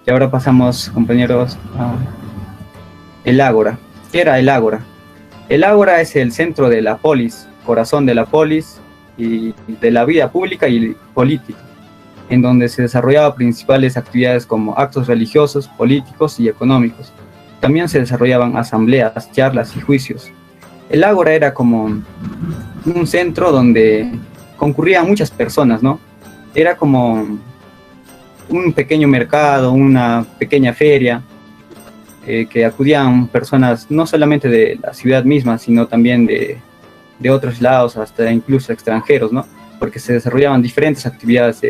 Y ahora pasamos, compañeros, a el ágora. ¿Qué era el ágora? El ágora es el centro de la polis, corazón de la polis y de la vida pública y política, en donde se desarrollaban principales actividades como actos religiosos, políticos y económicos. También se desarrollaban asambleas, charlas y juicios. El ágora era como un centro donde concurrían muchas personas, ¿no? Era como un pequeño mercado, una pequeña feria, que acudían personas no solamente de la ciudad misma, sino también de otros lados, hasta incluso extranjeros, ¿no? Porque se desarrollaban diferentes actividades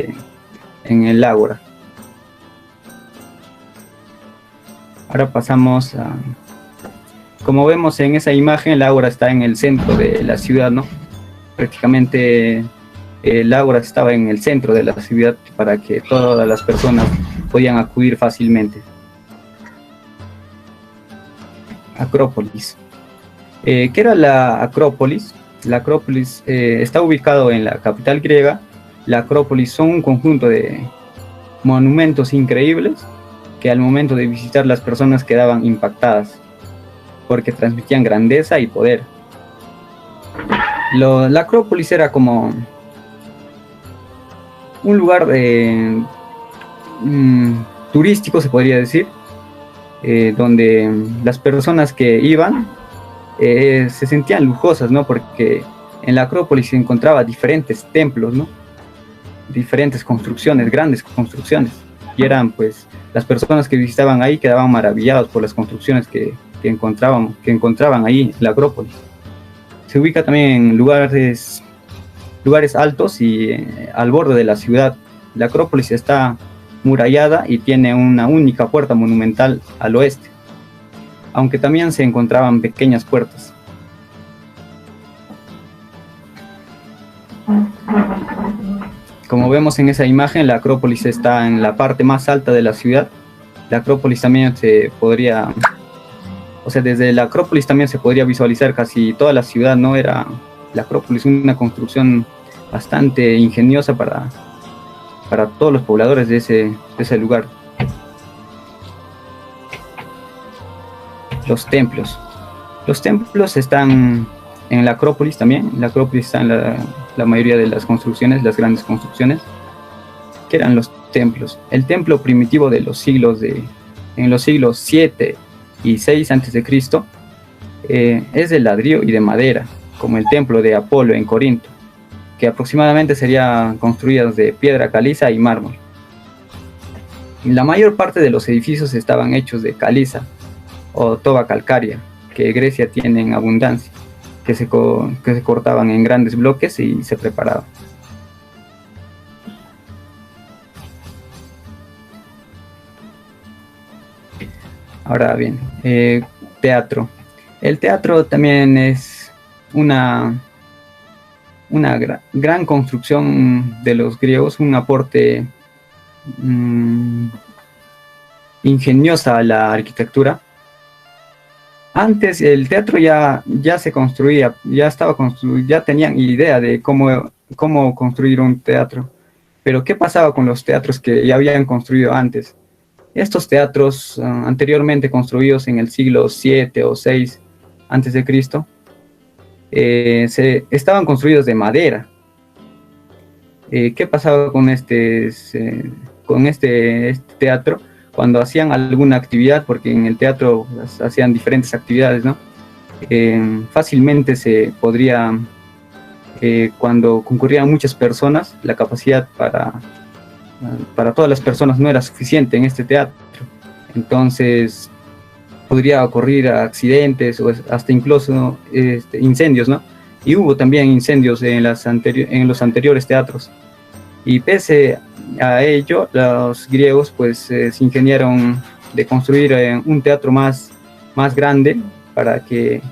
en el ágora. Ahora pasamos a... Como vemos en esa imagen, el ágora está en el centro de la ciudad, ¿no? Prácticamente el ágora estaba en el centro de la ciudad para que todas las personas podían acudir fácilmente. Acrópolis. ¿Qué era la Acrópolis? La Acrópolis está ubicado en la capital griega. La Acrópolis son un conjunto de monumentos increíbles que al momento de visitar las personas quedaban impactadas porque transmitían grandeza y poder. La Acrópolis era como un lugar turístico, se podría decir, donde las personas que iban se sentían lujosas, ¿no? Porque en la Acrópolis se encontraba diferentes templos, ¿no? Diferentes construcciones, grandes construcciones, y eran, pues, las personas que visitaban ahí quedaban maravillados por las construcciones que encontraban ahí en la Acrópolis. Se ubica también en lugares altos y al borde de la ciudad. La Acrópolis está murallada y tiene una única puerta monumental al oeste, aunque también se encontraban pequeñas puertas. Como vemos en esa imagen, la Acrópolis está en la parte más alta de la ciudad. La Acrópolis también desde la Acrópolis también se podría visualizar casi toda la ciudad, ¿no? Era la Acrópolis una construcción bastante ingeniosa para todos los pobladores de ese lugar. Los templos. Los templos están en la Acrópolis también. En la Acrópolis están la mayoría de las construcciones, las grandes construcciones, que eran los templos. El templo primitivo de los siglos en los siglos 7 y 6 a.C. Es de ladrillo y de madera, como el templo de Apolo en Corinto, que aproximadamente serían construidos de piedra caliza y mármol. La mayor parte de los edificios estaban hechos de caliza o toba calcárea, que Grecia tiene en abundancia, que se cortaban en grandes bloques y se preparaban. Ahora bien, teatro. El teatro también es una gran construcción de los griegos, un aporte ingeniosa a la arquitectura. Antes el teatro ya se construía, ya tenían idea de cómo construir un teatro. Pero ¿qué pasaba con los teatros que ya habían construido antes? Estos teatros anteriormente construidos en el siglo 7 o 6 antes de Cristo, estaban construidos de madera. ¿Qué pasaba con este teatro? Cuando hacían alguna actividad, porque en el teatro hacían diferentes actividades, ¿no? Fácilmente se podría, cuando concurrían muchas personas, la capacidad para todas las personas no era suficiente en este teatro. Entonces podría ocurrir accidentes o hasta incluso incendios, ¿no? Y hubo también incendios en los anteriores teatros. Y pese a ello, los griegos pues se ingeniaron de construir un teatro más grande para que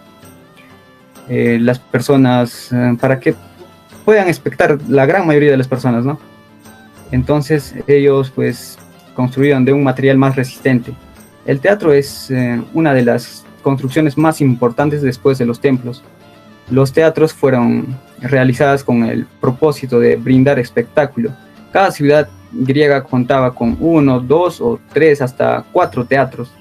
las personas, para que puedan espectar la gran mayoría de las personas, ¿no? Entonces ellos pues construyeron de un material más resistente. El teatro es una de las construcciones más importantes después de los templos. Los teatros fueron realizados con el propósito de brindar espectáculo. Cada ciudad griega contaba con 1, 2 o 3 hasta 4 teatros.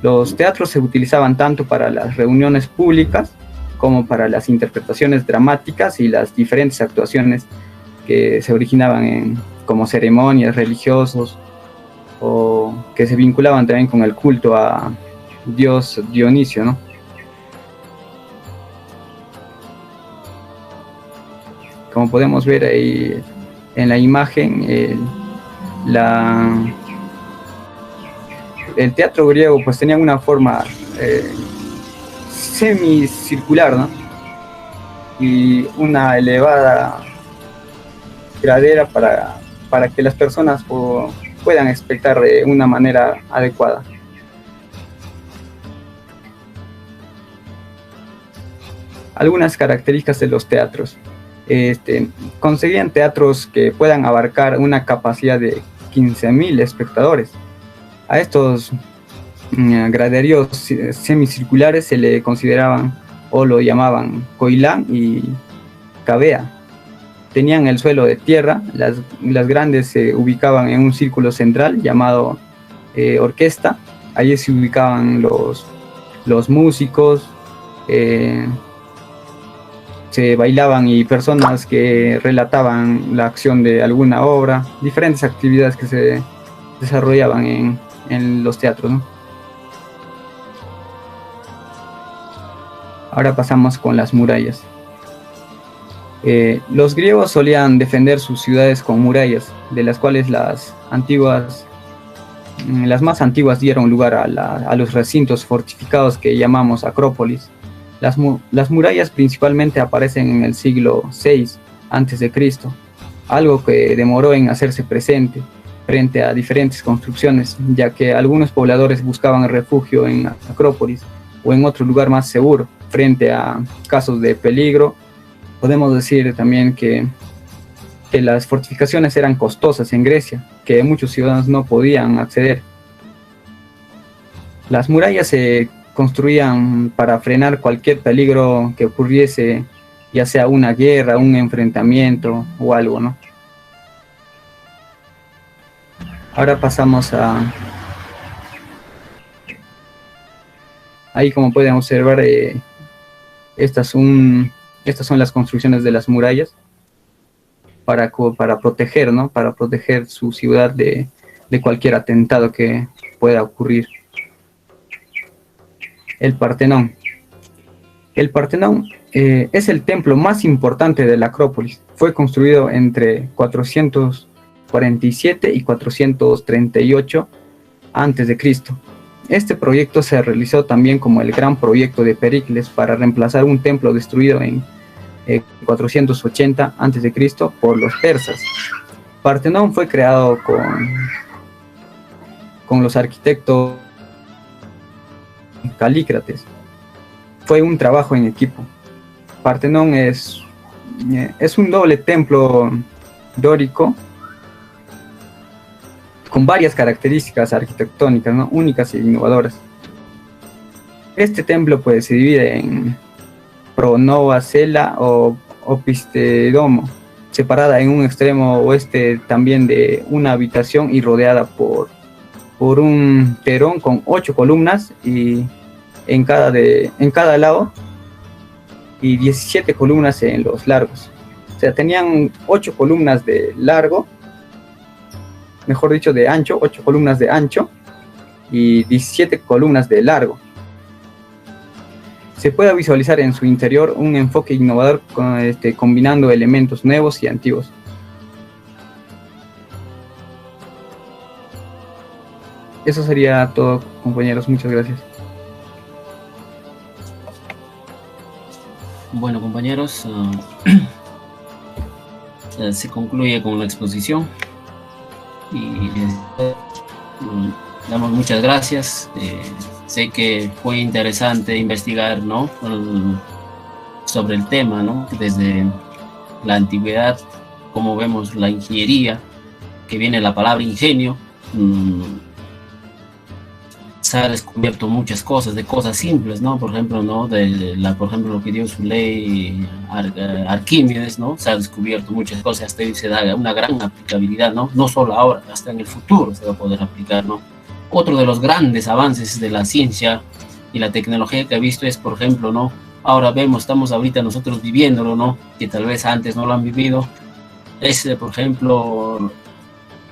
Los teatros se utilizaban tanto para las reuniones públicas como para las interpretaciones dramáticas y las diferentes actuaciones que se originaban como ceremonias religiosos o que se vinculaban también con el culto a Dios Dionisio, ¿no? Como podemos ver ahí en la imagen, el teatro griego pues tenía una forma semicircular, ¿no? Y una elevada gradera para que las personas puedan espectar de una manera adecuada. Algunas características de los teatros. Conseguían teatros que puedan abarcar una capacidad de 15.000 espectadores. A estos graderíos semicirculares se le consideraban o lo llamaban coilán y cavea. Tenían el suelo de tierra, las grandes se ubicaban en un círculo central llamado orquesta. Allí se ubicaban los músicos, se bailaban y personas que relataban la acción de alguna obra, diferentes actividades que se desarrollaban en los teatros, ¿no? Ahora pasamos con las murallas. Los griegos solían defender sus ciudades con murallas, de las cuales las más antiguas dieron lugar a los recintos fortificados que llamamos acrópolis. Las murallas principalmente aparecen en el siglo VI a.C., algo que demoró en hacerse presente frente a diferentes construcciones, ya que algunos pobladores buscaban refugio en acrópolis o en otro lugar más seguro frente a casos de peligro. Podemos decir también que las fortificaciones eran costosas en Grecia, que muchos ciudadanos no podían acceder. Las murallas se construían para frenar cualquier peligro que ocurriese, ya sea una guerra, un enfrentamiento o algo, ¿no? Ahora pasamos ahí, como pueden observar, estas son las construcciones de las murallas para proteger, ¿no? Para proteger su ciudad de cualquier atentado que pueda ocurrir. El Partenón. El Partenón es el templo más importante de la Acrópolis. Fue construido entre 447 y 438 a.C. Este proyecto se realizó también como el gran proyecto de Pericles para reemplazar un templo destruido en 480 a.C. por los persas. Partenón fue creado con los arquitectos Calícrates. Fue un trabajo en equipo. Partenón es un doble templo dórico con varias características arquitectónicas, ¿no? Únicas e innovadoras. Este templo pues se divide en pronova, cela o opistedomo, separada en un extremo oeste también de una habitación y rodeada por un perón con 8 columnas y en cada lado, y 17 columnas en los largos. O sea, tenían 8 columnas de largo, mejor dicho de ancho, 8 columnas de ancho y 17 columnas de largo. Se puede visualizar en su interior un enfoque innovador combinando elementos nuevos y antiguos. Eso sería todo, compañeros. Muchas gracias. Bueno, compañeros, se concluye con la exposición y damos muchas gracias. Sé que fue interesante investigar, ¿no?, sobre el tema, ¿no?, desde la antigüedad, como vemos la ingeniería, que viene la palabra ingenio. Se ha descubierto muchas cosas, de cosas simples, ¿no? Por ejemplo, ¿no?, por ejemplo, lo que dio su ley Arquímedes, ¿no? Se ha descubierto muchas cosas, hasta hoy se da una gran aplicabilidad, ¿no? No solo ahora, hasta en el futuro se va a poder aplicar, ¿no? Otro de los grandes avances de la ciencia y la tecnología que he visto es, por ejemplo, ¿no?, ahora estamos ahorita nosotros viviéndolo, ¿no?, que tal vez antes no lo han vivido, es, por ejemplo,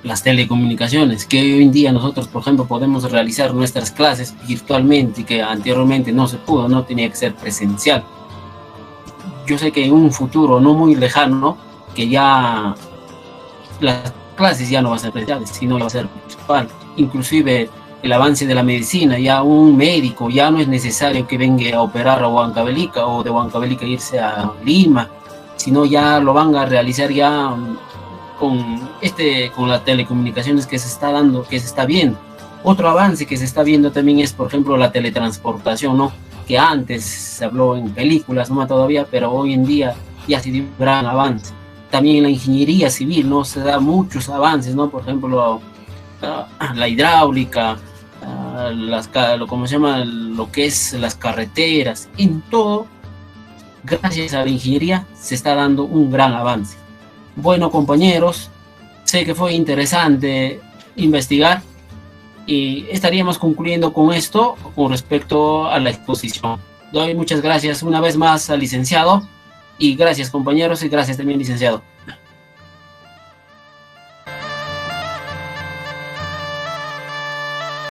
las telecomunicaciones, que hoy en día nosotros, por ejemplo, podemos realizar nuestras clases virtualmente, que anteriormente no se pudo, no tenía que ser presencial. Yo sé que en un futuro no muy lejano, ¿no?, que ya las clases ya no van a ser presenciales, sino va a ser virtual. Inclusive el avance de la medicina, ya un médico ya no es necesario que venga a operar a Huancavelica o de Huancavelica irse a Lima, sino ya lo van a realizar ya con las telecomunicaciones que se está dando, que se está viendo. Otro avance que se está viendo también es, por ejemplo, la teletransportación, ¿no? Que antes se habló en películas, no todavía, pero hoy en día ya se dio un gran avance. También en la ingeniería civil, ¿no? Se da muchos avances, ¿no? Por ejemplo, la hidráulica, ¿cómo se llama? Lo que es las carreteras, en todo, gracias a la ingeniería, se está dando un gran avance. Bueno, compañeros, sé que fue interesante investigar y estaríamos concluyendo con esto con respecto a la exposición. Doy muchas gracias una vez más al licenciado y gracias, compañeros, y gracias también, licenciado.